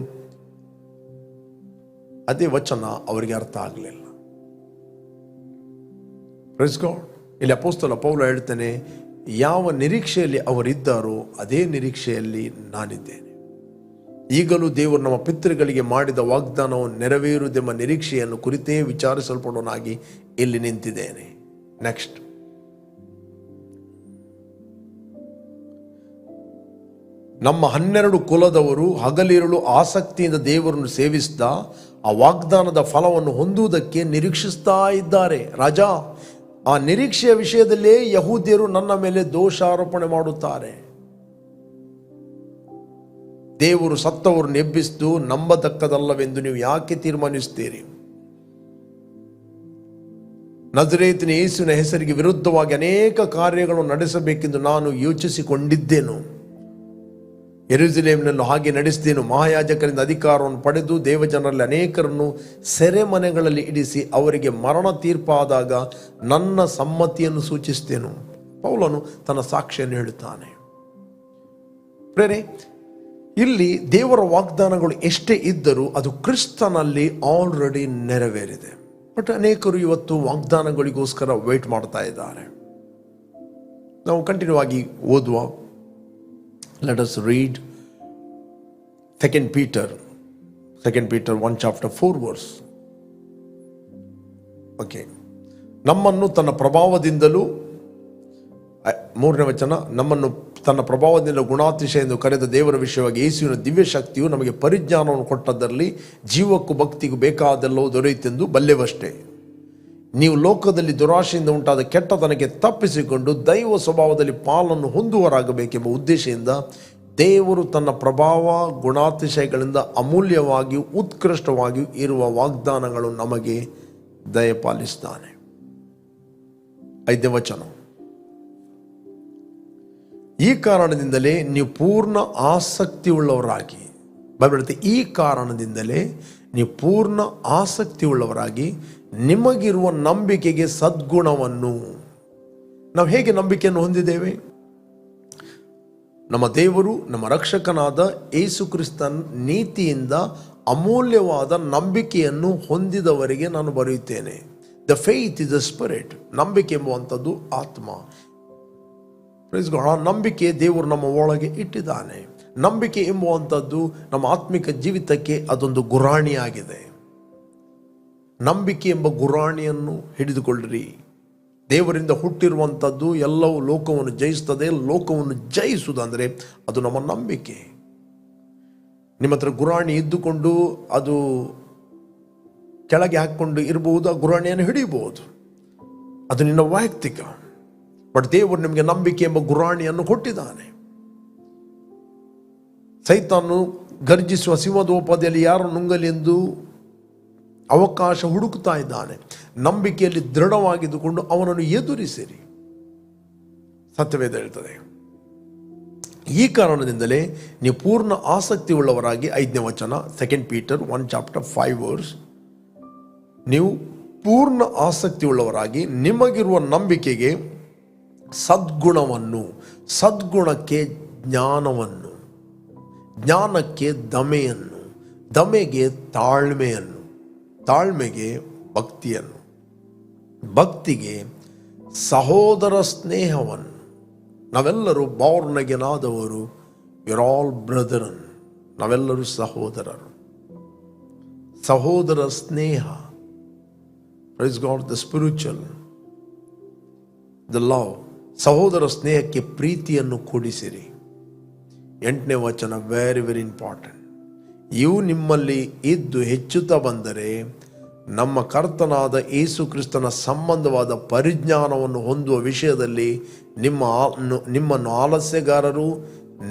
ಅದೇ ವಚನ ಅವರಿಗೆ ಅರ್ಥ ಆಗಲಿಲ್ಲ. Praise God. ಇಲ್ಲಿ ಅಪೊಸ್ತಲ ಪೌಲ ಹೇಳ್ತಾನೆ, ಯಾವ ನಿರೀಕ್ಷೆಯಲ್ಲಿ ಅವರಿದ್ದಾರೋ ಅದೇ ನಿರೀಕ್ಷೆಯಲ್ಲಿ ನಾನಿದ್ದೇನೆ. ಈಗಲೂ ದೇವರು ನಮ್ಮ ಪಿತೃಗಳಿಗೆ ಮಾಡಿದ ವಾಗ್ದಾನವು ನೆರವೇರುವುದೆಂಬ ನಿರೀಕ್ಷೆಯನ್ನು ಕುರಿತೇ ವಿಚಾರಿಸಲ್ಪಡೋನಾಗಿ ಇಲ್ಲಿ ನಿಂತಿದ್ದೇನೆ. ನೆಕ್ಸ್ಟ್, ನಮ್ಮ 12 ಕುಲದವರು ಹಗಲಿರುಳು ಆಸಕ್ತಿಯಿಂದ ದೇವರನ್ನು ಸೇವಿಸಿದ ಆ ವಾಗ್ದಾನದ ಫಲವನ್ನು ಹೊಂದುವುದಕ್ಕೆ ನಿರೀಕ್ಷಿಸ್ತಾ ಇದ್ದಾರೆ. ರಾಜ, ಆ ನಿರೀಕ್ಷೆಯ ವಿಷಯದಲ್ಲೇ ಯಹೂದ್ಯರು ನನ್ನ ಮೇಲೆ ದೋಷಾರೋಪಣೆ ಮಾಡುತ್ತಾರೆ. ದೇವರು ಸತ್ತವರನ್ನು ಎಬ್ಬಿಸಿದ್ದು ನಂಬತಕ್ಕದಲ್ಲವೆಂದು ನೀವು ಯಾಕೆ ತೀರ್ಮಾನಿಸುತ್ತೀರಿ? ನಜರೇತಿನ ಯೇಸುವಿನ ಹೆಸರಿಗೆ ವಿರುದ್ಧವಾಗಿ ಅನೇಕ ಕಾರ್ಯಗಳನ್ನು ನಡೆಸಬೇಕೆಂದು ನಾನು ಯೋಚಿಸಿಕೊಂಡಿದ್ದೆನು. ಯೆರೂಸಲೇಮಿನಲ್ಲೂ ಹಾಗೆ ನಡೆಸಿದೆನು. ಮಹಾಯಾಜಕರಿಂದ ಅಧಿಕಾರವನ್ನು ಪಡೆದು ದೇವಜನರಲ್ಲಿ ಅನೇಕರನ್ನು ಸೆರೆಮನೆಗಳಲ್ಲಿ ಇಡಿಸಿ ಅವರಿಗೆ ಮರಣ ತೀರ್ಪಾದಾಗ ನನ್ನ ಸಮ್ಮತಿಯನ್ನು ಸೂಚಿಸಿದೆನು. ಪೌಲನು ತನ್ನ ಸಾಕ್ಷಿಯನ್ನು ಹೇಳುತ್ತಾನೆ. ಪ್ರೇರೆ, ಇಲ್ಲಿ ದೇವರ ವಾಗ್ದಾನಗಳು ಎಷ್ಟೇ ಇದ್ದರೂ ಅದು ಕ್ರಿಸ್ತನಲ್ಲಿ ಆಲ್ರೆಡಿ ನೆರವೇರಿದೆ. ಬಟ್ ಅನೇಕರು ಇವತ್ತು ವಾಗ್ದಾನಗಳಿಗೋಸ್ಕರ ವೇಟ್ ಮಾಡ್ತಾ ಇದ್ದಾರೆ. ನಾವು ಕಂಟಿನ್ಯೂ ಆಗಿ ಓದುವ. Let us read 2 Peter 1 chapter 4 verse. Okay, ನಮ್ಮನ್ನು ತನ್ನ ಪ್ರಭಾವದಿಂದಲೂ, 3ನೇ ವಚನ, ನಮ್ಮನ್ನು ತನ್ನ ಪ್ರಭಾವದಿಂದ ಗುಣಾತಿಶಯ ಎಂದು ಕರೆದ ದೇವರ ವಿಷಯವಾಗಿ ಯೇಸುವಿನ ದಿವ್ಯ ಶಕ್ತಿಯು ನಮಗೆ ಪರಿಜ್ಞಾನವನ್ನು ಕೊಟ್ಟದ್ದರಲ್ಲಿ ಜೀವಕ್ಕೂ ಭಕ್ತಿಗೂ ಬೇಕಾದೆಲ್ಲವೂ ದೊರೆಯುತ್ತೆಂದು ಬಲ್ಲೆವಷ್ಟೇ. ನೀವು ಲೋಕದಲ್ಲಿ ದುರಾಶೆಯಿಂದ ಉಂಟಾದ ಕೆಟ್ಟತನಕ್ಕೆ ತಪ್ಪಿಸಿಕೊಂಡು ದೈವ ಸ್ವಭಾವದಲ್ಲಿ ಪಾಲನ್ನು ಹೊಂದುವರಾಗಬೇಕೆಂಬ ಉದ್ದೇಶದಿಂದ ದೇವರು ತನ್ನ ಪ್ರಭಾವ ಗುಣಾತಿಶಯಗಳಿಂದ ಅಮೂಲ್ಯವಾಗಿಯೂ ಉತ್ಕೃಷ್ಟವಾಗಿಯೂ ಇರುವ ವಾಗ್ದಾನಗಳು ನಮಗೆ ದಯಪಾಲಿಸ್ತಾನೆ. 5ನೇ ವಚನ, ಈ ಕಾರಣದಿಂದಲೇ ನೀವು ಪೂರ್ಣ ಆಸಕ್ತಿಯುಳ್ಳವರಾಗಿ, ಬೈಬಲ್ ಈ ಕಾರಣದಿಂದಲೇ ನೀವು ಪೂರ್ಣ ಆಸಕ್ತಿಯುಳ್ಳವರಾಗಿ ನಿಮಗಿರುವ ನಂಬಿಕೆಗೆ ಸದ್ಗುಣವನ್ನು, ನಾವು ಹೇಗೆ ನಂಬಿಕೆಯನ್ನು ಹೊಂದಿದ್ದೇವೆ? ನಮ್ಮ ದೇವರು ನಮ್ಮ ರಕ್ಷಕನಾದ ಯೇಸು ಕ್ರಿಸ್ತನ ನೀತಿಯಿಂದ ಅಮೂಲ್ಯವಾದ ನಂಬಿಕೆಯನ್ನು ಹೊಂದಿದವರಿಗೆ ನಾನು ಬರೆಯುತ್ತೇನೆ. The faith is the spirit. ನಂಬಿಕೆ ಎಂಬುವಂಥದ್ದು ಆತ್ಮ. ಆ ನಂಬಿಕೆ ದೇವರು ನಮ್ಮ ಒಳಗೆ ಇಟ್ಟಿದ್ದಾನೆ. ನಂಬಿಕೆ ಎಂಬುವಂಥದ್ದು ನಮ್ಮ ಆತ್ಮಿಕ ಜೀವಿತಕ್ಕೆ ಅದೊಂದು ಗುರಾಣಿಯಾಗಿದೆ. ನಂಬಿಕೆ ಎಂಬ ಗುರಾಣಿಯನ್ನು ಹಿಡಿದುಕೊಳ್ಳಿರಿ. ದೇವರಿಂದ ಹುಟ್ಟಿರುವಂಥದ್ದು ಎಲ್ಲವೂ ಲೋಕವನ್ನು ಜಯಿಸ್ತದೆ. ಲೋಕವನ್ನು ಜಯಿಸುವುದಂದರೆ ಅದು ನಮ್ಮ ನಂಬಿಕೆ. ನಿಮ್ಮ ಹತ್ರ ಗುರಾಣಿ ಇದ್ದುಕೊಂಡು ಅದು ಕೆಳಗೆ ಹಾಕ್ಕೊಂಡು ಇರಬಹುದು, ಆ ಗುರಾಣಿಯನ್ನು ಹಿಡಿಯಬಹುದು, ಅದು ನಿನ್ನ ವೈಯಕ್ತಿಕ. ಬಟ್ ದೇವರು ನಿಮಗೆ ನಂಬಿಕೆ ಎಂಬ ಗುರಾಣಿಯನ್ನು ಕೊಟ್ಟಿದ್ದಾನೆ. ಸೈತಾನು ಗರ್ಜಿಸುವ ಸಿಂಹದೋಪಾದಿಯಲ್ಲಿ ಯಾರು ನುಂಗಲಿ ಎಂದು ಅವಕಾಶ ಹುಡುಕ್ತಾ ಇದ್ದಾನೆ. ನಂಬಿಕೆಯಲ್ಲಿ ದೃಢವಾಗಿದ್ದುಕೊಂಡು ಅವನನ್ನು ಎದುರಿಸಿರಿ, ಸತ್ಯವೇದ ಹೇಳ್ತದೆ. ಈ ಕಾರಣದಿಂದಲೇ ನೀವು ಪೂರ್ಣ ಆಸಕ್ತಿ ಉಳ್ಳವರಾಗಿ, 5ನೇ ವಚನ 2 ಪೀಟರ್ 1:5, ನೀವು ಪೂರ್ಣ ಆಸಕ್ತಿ ಉಳ್ಳವರಾಗಿ ನಿಮಗಿರುವ ನಂಬಿಕೆಗೆ ಸದ್ಗುಣವನ್ನು, ಸದ್ಗುಣಕ್ಕೆ ಜ್ಞಾನವನ್ನು, ಜ್ಞಾನಕ್ಕೆ ದಮೆಯನ್ನು, ದಮೆಗೆ ತಾಳ್ಮೆಯನ್ನು, ತಾಳ್ಮೆಗೆ ಭಕ್ತಿಯನ್ನು, ಭಕ್ತಿಗೆ ಸಹೋದರ ಸ್ನೇಹವನ್ನು. ನಾವೆಲ್ಲರೂ ಬಾರ್ನ್ ಅಗೇನ್ ಆದವರು, ಯುರ್ ಆಲ್ ಬ್ರದರನ್. ನಾವೆಲ್ಲರೂ ಸಹೋದರರು. ಸಹೋದರ ಸ್ನೇಹ, praise God, the spiritual, the love. ಸಹೋದರ ಸ್ನೇಹಕ್ಕೆ ಪ್ರೀತಿಯನ್ನು ಕೂಡಿಸಿರಿ. 8ನೇ ವಚನ ವೆರಿ ವೆರಿ ಇಂಪಾರ್ಟೆಂಟ್. ಇವು ನಿಮ್ಮಲ್ಲಿ ಇದ್ದು ಹೆಚ್ಚುತ್ತಾ ಬಂದರೆ ನಮ್ಮ ಕರ್ತನಾದ ಯೇಸು ಕ್ರಿಸ್ತನ ಸಂಬಂಧವಾದ ಪರಿಜ್ಞಾನವನ್ನು ಹೊಂದುವ ವಿಷಯದಲ್ಲಿ ನಿಮ್ಮನ್ನು ಆಲಸ್ಯಗಾರರು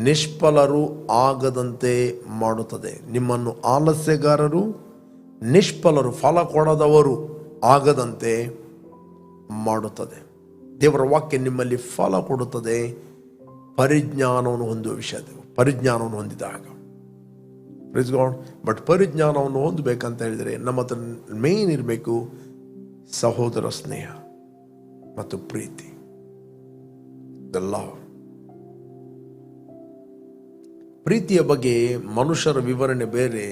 ನಿಷ್ಫಲರು ಆಗದಂತೆ ಮಾಡುತ್ತದೆ. ನಿಮ್ಮನ್ನು ಆಲಸ್ಯಗಾರರು ನಿಷ್ಫಲರು, ಫಲ ಕೊಡದವರು ಆಗದಂತೆ ಮಾಡುತ್ತದೆ. ದೇವರ ವಾಕ್ಯ ನಿಮ್ಮಲ್ಲಿ ಫಲ ಕೊಡುತ್ತದೆ ಪರಿಜ್ಞಾನವನ್ನು ಹೊಂದುವ ವಿಷಯದ, ಪರಿಜ್ಞಾನವನ್ನು ಹೊಂದಿದಾಗ. Praise God. ಬಟ್ ಪರಿಜ್ಞಾನವನ್ನು ಹೊಂದಬೇಕಂತ ಹೇಳಿದರೆ ನಮ್ಮ ಹತ್ರ ಮೇನ್ ಇರಬೇಕು ಸಹೋದರ ಸ್ನೇಹ ಮತ್ತು ಪ್ರೀತಿ, ದ ಲವ್. ಪ್ರೀತಿಯ ಬಗ್ಗೆ ಮನುಷ್ಯರ ವಿವರಣೆ ಬೇರೆ,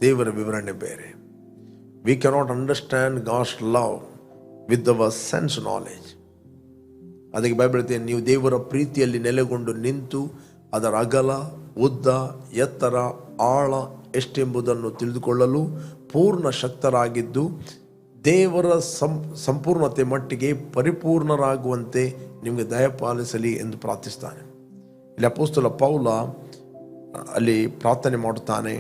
ದೇವರ ವಿವರಣೆ ಬೇರೆ. We cannot understand God's love with our sense knowledge. ಅದಕ್ಕೆ ಬೈಬಲ್ ಹೇಳ್ತೇನೆ, ನೀವು ದೇವರ ಪ್ರೀತಿಯಲ್ಲಿ ನೆಲೆಗೊಂಡು ನಿಂತು ಅದರ ಅಗಲ, ಉದ್ದ, ಎತ್ತರ, ಆಳ ಎಷ್ಟೆಂಬುದನ್ನು ತಿಳಿದುಕೊಳ್ಳಲು ಪೂರ್ಣ ಶಕ್ತರಾಗಿದ್ದು ದೇವರ ಸಂಪೂರ್ಣತೆ ಮಟ್ಟಿಗೆ ಪರಿಪೂರ್ಣರಾಗುವಂತೆ ನಿಮಗೆ ದಯಪಾಲಿಸಲಿ ಎಂದು ಪ್ರಾರ್ಥಿಸ್ತಾನೆ. ಇಲ್ಲಿ ಅಪೊಸ್ತಲ ಪೌಲ ಅಲ್ಲಿ ಪ್ರಾರ್ಥನೆ ಮಾಡುತ್ತಾನೆ.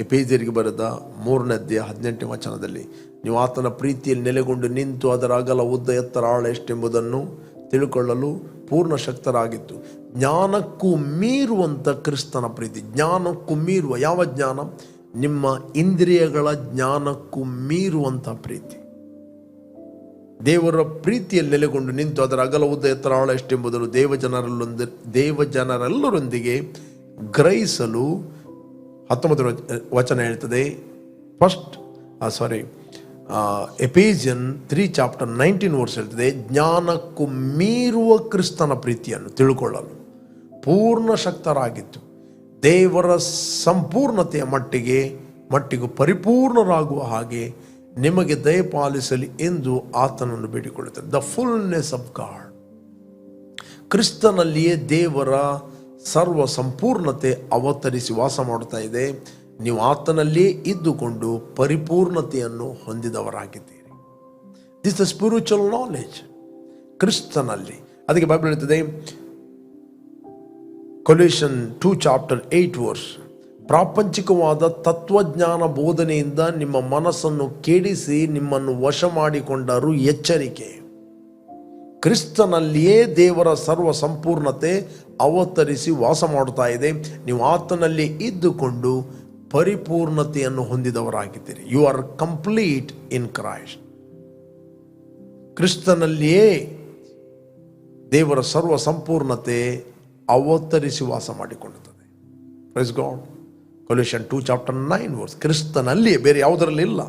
ಎಫೆಸರಿಗೆ ಬರೆದ 3ನೇ ಅಧ್ಯಾಯ 18ನೇ ವಚನದಲ್ಲಿ, ನೀವು ಆತನ ಪ್ರೀತಿಯಲ್ಲಿ ನೆಲೆಗೊಂಡು ನಿಂತು ಅದರ ಅಗಲ, ಉದ್ದ, ಎತ್ತರ, ಆಳ ಎಷ್ಟೆಂಬುದನ್ನು ತಿಳ್ಕೊಳ್ಳಲು ಪೂರ್ಣ ಶಕ್ತರಾಗಿತ್ತು. ಜ್ಞಾನಕ್ಕೂ ಮೀರುವಂಥ ಕ್ರಿಸ್ತನ ಪ್ರೀತಿ. ಜ್ಞಾನಕ್ಕೂ ಮೀರುವ ಯಾವ ಜ್ಞಾನ? ನಿಮ್ಮ ಇಂದ್ರಿಯಗಳ ಜ್ಞಾನಕ್ಕೂ ಮೀರುವಂಥ ಪ್ರೀತಿ. ದೇವರ ಪ್ರೀತಿಯಲ್ಲಿ ನೆಲೆಗೊಂಡು ನಿಂತು ಅದರ ಅಗಲ, ಉದ್ದ, ಎತ್ತರ, ಆಳ ಎಷ್ಟೆಂಬುದನ್ನು ದೇವಜನರೆಲ್ಲರೊಂದಿಗೆ ಗ್ರಹಿಸಲು 19ನೇ ವಚನ ಹೇಳ್ತದೆ. ಎಫೆಸಿಯನ್ 3:19 ಹೇಳ್ತದೆ, ಜ್ಞಾನಕ್ಕೂ ಮೀರುವ ಕ್ರಿಸ್ತನ ಪ್ರೀತಿಯನ್ನು ತಿಳ್ಕೊಳ್ಳಲು ಪೂರ್ಣ ಶಕ್ತರಾಗಿತ್ತು ದೇವರ ಸಂಪೂರ್ಣತೆಯ ಮಟ್ಟಿಗೂ ಪರಿಪೂರ್ಣರಾಗುವ ಹಾಗೆ ನಿಮಗೆ ದಯಪಾಲಿಸಲಿ ಎಂದು ಆತನನ್ನು ಬೇಡಿಕೊಳ್ಳುತ್ತದೆ. The fullness of God. ಕ್ರಿಸ್ತನಲ್ಲಿಯೇ ದೇವರ ಸರ್ವ ಸಂಪೂರ್ಣತೆ ಅವತರಿಸಿ ವಾಸ ಮಾಡ್ತಾ ಇದೆ. ನೀವು ಆತನಲ್ಲಿಯೇ ಇದ್ದುಕೊಂಡು ಪರಿಪೂರ್ಣತೆಯನ್ನು ಹೊಂದಿದವರಾಗಿದ್ದೀರಿ. ದಿಸ್ ದ ಸ್ಪಿರಿಚುವಲ್ ನಾಲೆಜ್, ಕ್ರಿಸ್ತನಲ್ಲಿ. ಅದಕ್ಕೆ ಬೈಬಲ್ ಹೇಳ್ತದೆ, ಕೊಲೋಸಿಯನ್ 2:8, ಪ್ರಾಪಂಚಿಕವಾದ ತತ್ವಜ್ಞಾನ ಬೋಧನೆಯಿಂದ ನಿಮ್ಮ ಮನಸ್ಸನ್ನು ಕೆಡಿಸಿ ನಿಮ್ಮನ್ನು ವಶ ಮಾಡಿಕೊಂಡರೂ ಎಚ್ಚರಿಕೆ. ಕ್ರಿಸ್ತನಲ್ಲಿಯೇ ದೇವರ ಸರ್ವ ಸಂಪೂರ್ಣತೆ ಅವತರಿಸಿ ವಾಸ ಮಾಡುತ್ತಾ ಇದೆ. ನೀವು ಆತನಲ್ಲಿ ಇದ್ದುಕೊಂಡು ಪರಿಪೂರ್ಣತೆಯನ್ನು ಹೊಂದಿದವರಾಗಿದ್ದೀರಿ. You are complete in Christ. ಕ್ರಿಸ್ತನಲ್ಲಿಯೇ ದೇವರ ಸರ್ವ ಸಂಪೂರ್ಣತೆ ಅವತರಿಸಿ ವಾಸ ಮಾಡಿಕೊಳ್ಳುತ್ತದೆ. Praise God. ಕೊಲೋಸಿಯನ್ 2:9, ಕ್ರಿಸ್ತನಲ್ಲಿಯೇ, ಬೇರೆ ಯಾವುದರಲ್ಲಿ ಇಲ್ಲ.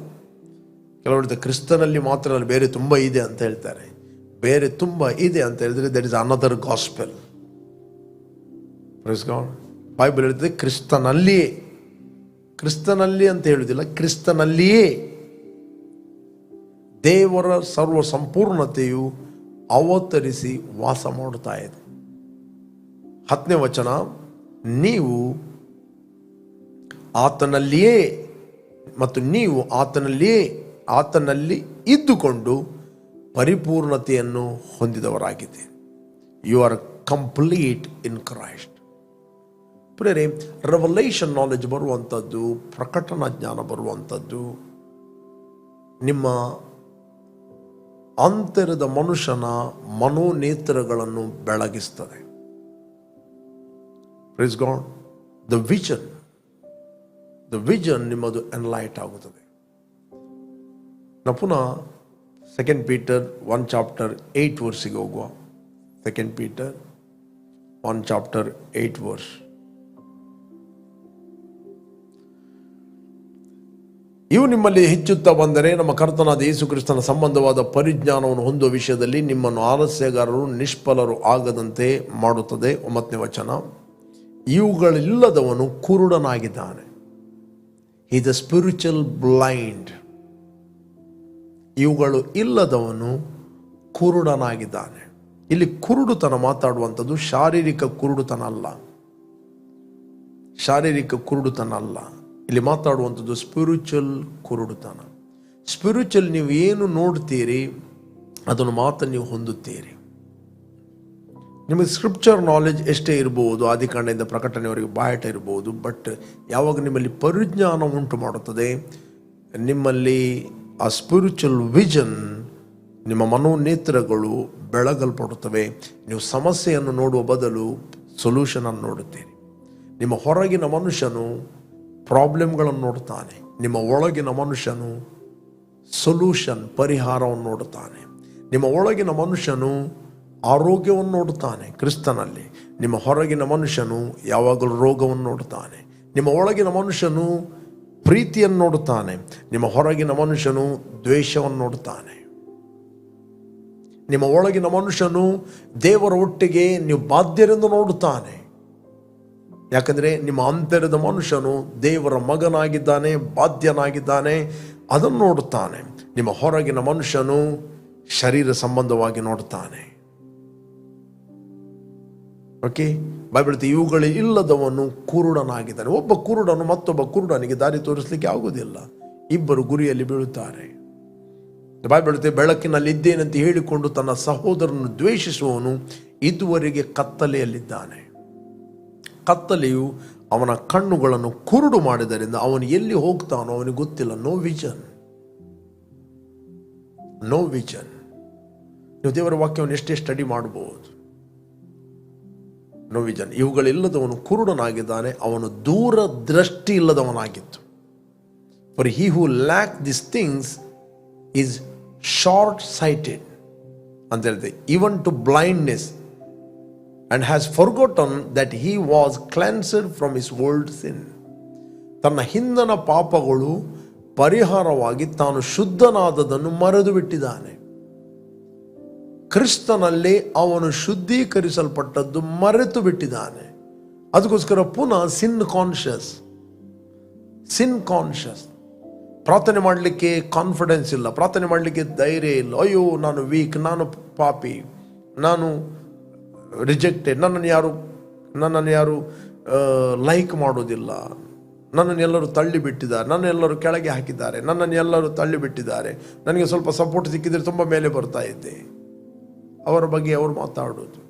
ಕೆಲವರು ಕ್ರಿಸ್ತನಲ್ಲಿ ಮಾತ್ರ ಅಲ್ಲ, ಬೇರೆ ತುಂಬ ಇದೆ ಅಂತ ಹೇಳ್ತಾರೆ. ಬೇರೆ ತುಂಬ ಇದೆ ಅಂತ ಹೇಳಿದ್ರೆ that is another gospel. Praise God. Bible ಹೇಳ್ತದೆ ಕ್ರಿಸ್ತನಲ್ಲಿಯೇ, ಕ್ರಿಸ್ತನಲ್ಲಿ ಅಂತ ಹೇಳುವುದಿಲ್ಲ, ಕ್ರಿಸ್ತನಲ್ಲಿಯೇ ದೇವರ ಸರ್ವ ಸಂಪೂರ್ಣತೆಯು ಅವತರಿಸಿ ವಾಸ ಮಾಡುತ್ತಾ ಇದೆ. 10ನೇ ವಚನ, ನೀವು ಆತನಲ್ಲಿಯೇ ಮತ್ತು ನೀವು ಆತನಲ್ಲಿ ಇದ್ದುಕೊಂಡು ಪರಿಪೂರ್ಣತೆಯನ್ನು ಹೊಂದಿದವರಾಗಿದೆ. You are complete in Christ. ಪ್ರೇರೆ, ರೆವಲೇಷನ್ ನಾಲೆಜ್ ಬರುವಂಥದ್ದು, ಪ್ರಕಟಣಾ ಜ್ಞಾನ ಬರುವಂಥದ್ದು ನಿಮ್ಮ ಅಂತರದ ಮನುಷ್ಯನ ಮನೋನೇತ್ರಗಳನ್ನು ಬೆಳಗಿಸ್ತದೆ. Praise God. ದ ವಿಷನ್ ನಿಮ್ಮದು ಎನ್ಲೈಟ್ ಆಗುತ್ತದೆ. ನಾವು ಪುನಃ 2 Peter 1:8 ಹೋಗುವ. 2 Peter 1:8. ಇವು ನಿಮ್ಮಲ್ಲಿ ಹೆಚ್ಚುತ್ತಾ ಬಂದರೆ ನಮ್ಮ ಕರ್ತನಾದ ಯೇಸು ಕ್ರಿಸ್ತನ ಸಂಬಂಧವಾದ ಪರಿಜ್ಞಾನವನ್ನು ಹೊಂದುವ ವಿಷಯದಲ್ಲಿ ನಿಮ್ಮನ್ನು ಆಲಸ್ಯಗಾರರು ನಿಷ್ಫಲರು ಆಗದಂತೆ ಮಾಡುತ್ತದೆ. 9ನೇ ವಚನ, ಇವುಗಳಿಲ್ಲದವನು ಕುರುಡನಾಗಿದ್ದಾನೆ. He is a spiritual blind. ಇವುಗಳು ಇಲ್ಲದವನು ಕುರುಡನಾಗಿದ್ದಾನೆ. ಇಲ್ಲಿ ಕುರುಡುತನ ಮಾತಾಡುವಂಥದ್ದು ಶಾರೀರಿಕ ಕುರುಡುತನ ಅಲ್ಲ. ಇಲ್ಲಿ ಮಾತಾಡುವಂಥದ್ದು ಸ್ಪಿರಿಚುವಲ್ ಕುರುಡುತನ. ಸ್ಪಿರಿಚುವಲ್, ನೀವು ಏನು ನೋಡ್ತೀರಿ ಅದನ್ನು ಮಾತ್ರ ನೀವು ಹೊಂದುತ್ತೀರಿ. ನಿಮಗೆ ಸ್ಕ್ರಿಪ್ಚರ್ ನಾಲೆಜ್ ಎಷ್ಟೇ ಇರಬಹುದು, ಆದಿಕಾಂಡದಿಂದ ಪ್ರಕಟಣೆಯವರೆಗೆ ಬಾಯಟ ಇರಬಹುದು, ಬಟ್ ಯಾವಾಗ ನಿಮ್ಮಲ್ಲಿ ಪರಿಜ್ಞಾನ ಉಂಟು ಮಾಡುತ್ತದೆ, ನಿಮ್ಮಲ್ಲಿ ಆ ಸ್ಪಿರಿಚುವಲ್ ವಿಷನ್, ನಿಮ್ಮ ಮನೋನೇತ್ರಗಳು ಬೆಳಗಲ್ಪಡುತ್ತವೆ. ನೀವು ಸಮಸ್ಯೆಯನ್ನು ನೋಡುವ ಬದಲು ಸೊಲ್ಯೂಷನ್ ಅನ್ನು ನೋಡುತ್ತೀರಿ. ನಿಮ್ಮ ಹೊರಗಿನ ಮನುಷ್ಯನು ಪ್ರಾಬ್ಲಮ್ಗಳನ್ನು ನೋಡುತ್ತಾನೆ, ನಿಮ್ಮ ಒಳಗಿನ ಮನುಷ್ಯನು ಸೊಲ್ಯೂಷನ್, ಪರಿಹಾರವನ್ನು ನೋಡುತ್ತಾನೆ. ನಿಮ್ಮ ಒಳಗಿನ ಮನುಷ್ಯನು ಆರೋಗ್ಯವನ್ನು ನೋಡುತ್ತಾನೆ ಕ್ರಿಸ್ತನಲ್ಲಿ. ನಿಮ್ಮ ಹೊರಗಿನ ಮನುಷ್ಯನು ಯಾವಾಗಲೂ ರೋಗವನ್ನು ನೋಡುತ್ತಾನೆ. ನಿಮ್ಮ ಒಳಗಿನ ಮನುಷ್ಯನು ಪ್ರೀತಿಯನ್ನು ನೋಡುತ್ತಾನೆ, ನಿಮ್ಮ ಹೊರಗಿನ ಮನುಷ್ಯನು ದ್ವೇಷವನ್ನು ನೋಡುತ್ತಾನೆ. ನಿಮ್ಮ ಒಳಗಿನ ಮನುಷ್ಯನು ದೇವರ ಒಟ್ಟಿಗೆ ನೀವು ಬಾಧ್ಯರೆಂದು ನೋಡುತ್ತಾನೆ. ಯಾಕಂದರೆ ನಿಮ್ಮ ಅಂತರದ ಮನುಷ್ಯನು ದೇವರ ಮಗನಾಗಿದ್ದಾನೆ, ಬಾಧ್ಯನಾಗಿದ್ದಾನೆ, ಅದನ್ನು ನೋಡುತ್ತಾನೆ. ನಿಮ್ಮ ಹೊರಗಿನ ಮನುಷ್ಯನು ಶರೀರ ಸಂಬಂಧವಾಗಿ ನೋಡುತ್ತಾನೆ. ಓಕೆ, ಬೈಬಲ್ ಇವುಗಳು ಇಲ್ಲದವನು ಕುರುಡನಾಗಿದ್ದಾನೆ. ಒಬ್ಬ ಕುರುಡನು ಮತ್ತೊಬ್ಬ ಕುರುಡನಿಗೆ ದಾರಿ ತೋರಿಸಲಿಕ್ಕೆ ಆಗುವುದಿಲ್ಲ, ಇಬ್ಬರು ಗುರಿಯಲ್ಲಿ ಬೀಳುತ್ತಾರೆ. ಬೈಬಲ್ ಬೆಳಕಿನಲ್ಲಿ ಇದ್ದೇನಂತ ಹೇಳಿಕೊಂಡು ತನ್ನ ಸಹೋದರನು ದ್ವೇಷಿಸುವವನು ಇದುವರೆಗೆ ಕತ್ತಲೆಯಲ್ಲಿದ್ದಾನೆ. ಕತ್ತಲೆಯು ಅವನ ಕಣ್ಣುಗಳನ್ನು ಕುರುಡು ಮಾಡಿದ್ದರಿಂದ ಅವನು ಎಲ್ಲಿ ಹೋಗ್ತಾನೋ ಅವನಿಗೆ ಗೊತ್ತಿಲ್ಲ. No vision. ನೀವು ದೇವರ ವಾಕ್ಯವನ್ನು ಎಷ್ಟೇ ಸ್ಟಡಿ ಮಾಡಬಹುದು, ನೋ ವಿಷನ್. ಇವುಗಳಿಲ್ಲದವನು ಕುರುಡನಾಗಿದ್ದಾನೆ, ಅವನು ದೂರ ದೃಷ್ಟಿ ಇಲ್ಲದವನಾಗಿತ್ತು. For he who lack this things is short sighted ಅಂತ ಹೇಳ್ತದೆ, even to blindness, and has forgotten that he was cleansed from his old sin. ತನ್ನ ಹಿಂದನ ಪಾಪಗಳು ಪರಿಹಾರವಾಗಿ ತಾನು ಶುದ್ಧನಾದದನ್ನು ಮರೆತು ಬಿಟ್ಟಿದ್ದಾನೆ. ಕ್ರಿಸ್ತನಲ್ಲಿ ಅವನು ಶುದ್ಧೀಕರಿಸಲ್ಪಟ್ಟದ್ದು ಮರೆತು ಬಿಟ್ಟಿದ್ದಾನೆ. ಅದಕ್ಕೋಸ್ಕರ ಪುನಃ ಸಿನ್ ಕಾನ್ಷಿಯಸ್. ಪ್ರಾರ್ಥನೆ ಮಾಡಲಿಕ್ಕೆ ಕಾನ್ಫಿಡೆನ್ಸ್ ಇಲ್ಲ, ಪ್ರಾರ್ಥನೆ ಮಾಡಲಿಕ್ಕೆ ಧೈರ್ಯ ಇಲ್ಲ. ಅಯ್ಯೋ, ನಾನು ವೀಕ್, ನಾನು ಪಾಪಿ, ನಾನು ರಿಜೆಕ್ಟೆಡ್, ನನ್ನನ್ನು ಯಾರು ಲೈಕ್ ಮಾಡೋದಿಲ್ಲ, ನನ್ನನ್ನು ಎಲ್ಲರೂ ತಳ್ಳಿಬಿಟ್ಟಿದ್ದಾರೆ, ನನ್ನನ್ನೆಲ್ಲರೂ ಕೆಳಗೆ ಹಾಕಿದ್ದಾರೆ, ನನ್ನನ್ನು ಎಲ್ಲರೂ ತಳ್ಳಿಬಿಟ್ಟಿದ್ದಾರೆ, ನನಗೆ ಸ್ವಲ್ಪ ಸಪೋರ್ಟ್ ಸಿಕ್ಕಿದರೆ ತುಂಬ ಮೇಲೆ ಬರ್ತಾ ಇದ್ದೆ. ಅವರ ಬಗ್ಗೆ ಅವರು ಮಾತಾಡೋದು,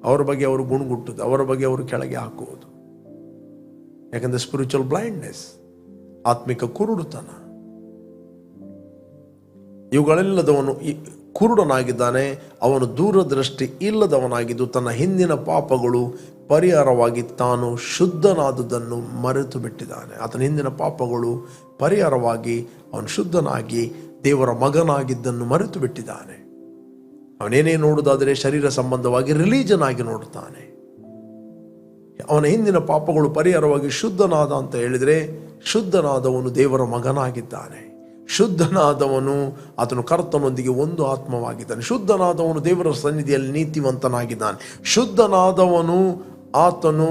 ಅವರ ಬಗ್ಗೆ ಅವರು ಗುಣಗುಟ್ಟುವುದು, ಅವರ ಬಗ್ಗೆ ಅವರು ಕೆಳಗೆ ಹಾಕುವುದು. ಯಾಕಂದರೆ ಸ್ಪಿರಿಚುವಲ್ ಬ್ಲೈಂಡ್ನೆಸ್, ಆತ್ಮಿಕ ಕುರುಡುತನ. ಇವುಗಳೆಲ್ಲದವನು ಕುರುಡನಾಗಿದ್ದಾನೆ, ಅವನು ದೂರದೃಷ್ಟಿ ಇಲ್ಲದವನಾಗಿದ್ದು ತನ್ನ ಹಿಂದಿನ ಪಾಪಗಳು ಪರಿಹಾರವಾಗಿ ತಾನು ಶುದ್ಧನಾದುದನ್ನು ಮರೆತು ಬಿಟ್ಟಿದ್ದಾನೆ. ಆತನ ಹಿಂದಿನ ಪಾಪಗಳು ಪರಿಹಾರವಾಗಿ ಅವನು ಶುದ್ಧನಾಗಿ ದೇವರ ಮಗನಾಗಿದ್ದನ್ನು ಮರೆತು ಬಿಟ್ಟಿದ್ದಾನೆ. ಅವನೇನೇ ನೋಡುವುದಾದರೆ ಶರೀರ ಸಂಬಂಧವಾಗಿ ರಿಲೀಜನ್ ಆಗಿ ನೋಡುತ್ತಾನೆ. ಅವನ ಹಿಂದಿನ ಪಾಪಗಳು ಪರಿಹಾರವಾಗಿ ಶುದ್ಧನಾದ ಅಂತ ಹೇಳಿದರೆ, ಶುದ್ಧನಾದವನು ದೇವರ ಮಗನಾಗಿದ್ದಾನೆ. ಶುದ್ಧನಾದವನು ಆತನು ಕರ್ತನೊಂದಿಗೆ ಒಂದು ಆತ್ಮವಾಗಿದ್ದಾನೆ. ಶುದ್ಧನಾದವನು ದೇವರ ಸನ್ನಿಧಿಯಲ್ಲಿ ನೀತಿವಂತನಾಗಿದ್ದಾನೆ. ಶುದ್ಧನಾದವನು ಆತನು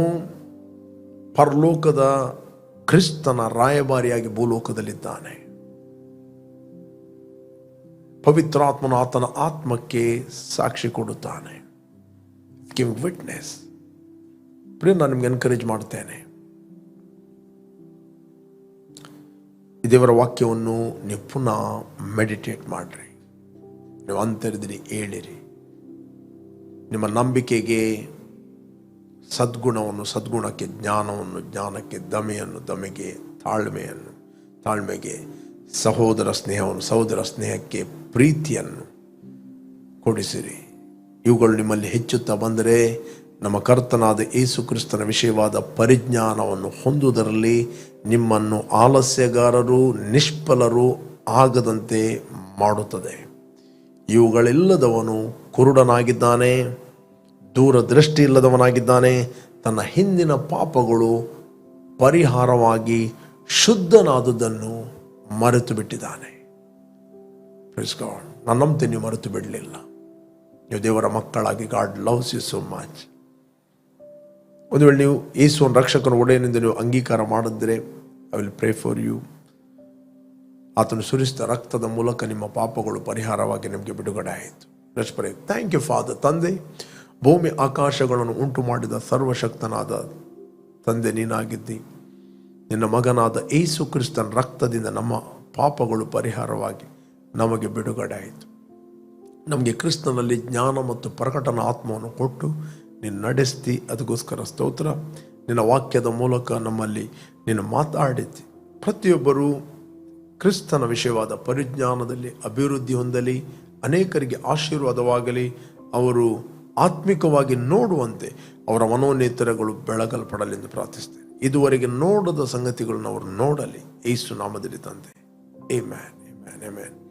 ಪರಲೋಕದ ಕ್ರಿಸ್ತನ ರಾಯಭಾರಿಯಾಗಿ ಭೂಲೋಕದಲ್ಲಿದ್ದಾನೆ. ಪವಿತ್ರಾತ್ಮನು ಆತನ ಆತ್ಮಕ್ಕೆ ಸಾಕ್ಷಿ ಕೊಡುತ್ತಾನೆ. Give witness. ಪ್ರಿಯ, ನಾನು ನಿಮ್ಗೆ ಎನ್ಕರೇಜ್ ಮಾಡ್ತೇನೆ, ಈ ದೇವರ ವಾಕ್ಯವನ್ನು ನೀವು ಪುನಃ ಮೆಡಿಟೇಟ್ ಮಾಡಿರಿ. ನೀವು ಅಂತರಿದಿರಿ, ಹೇಳಿರಿ. ನಿಮ್ಮ ನಂಬಿಕೆಗೆ ಸದ್ಗುಣವನ್ನು, ಸದ್ಗುಣಕ್ಕೆ ಜ್ಞಾನವನ್ನು, ಜ್ಞಾನಕ್ಕೆ ದಮೆಯನ್ನು, ದಮೆಗೆ ತಾಳ್ಮೆಯನ್ನು, ತಾಳ್ಮೆಗೆ ಸಹೋದರ ಸ್ನೇಹವನ್ನು, ಸಹೋದರ ಸ್ನೇಹಕ್ಕೆ ಪ್ರೀತಿಯನ್ನು ಕೊಡಿಸಿರಿ. ಇವುಗಳು ನಿಮ್ಮಲ್ಲಿ ಹೆಚ್ಚುತ್ತಾ ಬಂದರೆ ನಮ್ಮ ಕರ್ತನಾದ ಯೇಸು ಕ್ರಿಸ್ತನ ವಿಷಯವಾದ ಪರಿಜ್ಞಾನವನ್ನು ಹೊಂದುವುದರಲ್ಲಿ ನಿಮ್ಮನ್ನು ಆಲಸ್ಯಗಾರರು, ನಿಷ್ಫಲರು ಆಗದಂತೆ ಮಾಡುತ್ತದೆ. ಇವುಗಳೆಲ್ಲದವನು ಕುರುಡನಾಗಿದ್ದಾನೆ, ದೂರದೃಷ್ಟಿ ಇಲ್ಲದವನಾಗಿದ್ದಾನೆ, ತನ್ನ ಹಿಂದಿನ ಪಾಪಗಳು ಪರಿಹಾರವಾಗಿ ಶುದ್ಧನಾದುದನ್ನು ಮರೆತು ಬಿಟ್ಟಿದ್ದಾನೆ. Praise God. ನಾನು ನಂಬ್ತೀನಿ ನೀವು ಮರೆತು ಬಿಡಲಿಲ್ಲ. ನೀವು ದೇವರ ಮಕ್ಕಳಾಗಿ, God loves you so much. ಒಂದು ವೇಳೆ ನೀವು ಯೇಸುವನ್ನು ರಕ್ಷಕನ ಒಡೆಯನಿಂದ ನೀವು ಅಂಗೀಕಾರ ಮಾಡಿದ್ರೆ, I will pray for you. ಆತನು ಸುರಿಸಿದ ರಕ್ತದ ಮೂಲಕ ನಿಮ್ಮ ಪಾಪಗಳು ಪರಿಹಾರವಾಗಿ ನಿಮಗೆ ಬಿಡುಗಡೆ ಆಯಿತು. Let's pray. Thank you father. ತಂದೆ, ಭೂಮಿ ಆಕಾಶಗಳನ್ನು ಉಂಟು ಮಾಡಿದ ಸರ್ವಶಕ್ತನಾದ ತಂದೆ ನೀನಾಗಿದ್ದಿ. ನಿನ್ನ ಮಗನಾದ ಯೇಸು ಕ್ರಿಸ್ತನ ರಕ್ತದಿಂದ ನಮ್ಮ ಪಾಪಗಳು ಪರಿಹಾರವಾಗಿ ನಮಗೆ ಬಿಡುಗಡೆ ಆಯಿತು. ನಮಗೆ ಕ್ರಿಸ್ತನಲ್ಲಿ ಜ್ಞಾನ ಮತ್ತು ಪ್ರಕಟನ ಆತ್ಮವನ್ನು ಕೊಟ್ಟು ನೀನು ನಡೆಸ್ತಿ. ಅದಕ್ಕೋಸ್ಕರ ಸ್ತೋತ್ರ. ನಿನ್ನ ವಾಕ್ಯದ ಮೂಲಕ ನಮ್ಮಲ್ಲಿ ನೀನು ಮಾತಾಡಿದ್ದಿ. ಪ್ರತಿಯೊಬ್ಬರೂ ಕ್ರಿಸ್ತನ ವಿಷಯವಾದ ಪರಿಜ್ಞಾನದಲ್ಲಿ ಅಭಿವೃದ್ಧಿ ಹೊಂದಲಿ, ಅನೇಕರಿಗೆ ಆಶೀರ್ವಾದವಾಗಲಿ, ಅವರು ಆತ್ಮಿಕವಾಗಿ ನೋಡುವಂತೆ ಅವರ ಮನೋನೇತರಗಳು ಬೆಳಗಲ್ಪಡಲೆಂದು ಪ್ರಾರ್ಥಿಸ್ತೇನೆ. ಇದುವರೆಗೆ ನೋಡದ ಸಂಗತಿಗಳನ್ನು ಅವರು ನೋಡಲಿ, ಯೇಸು ನಾಮದಲ್ಲಿ ತಂದೆ. Amen, amen, amen.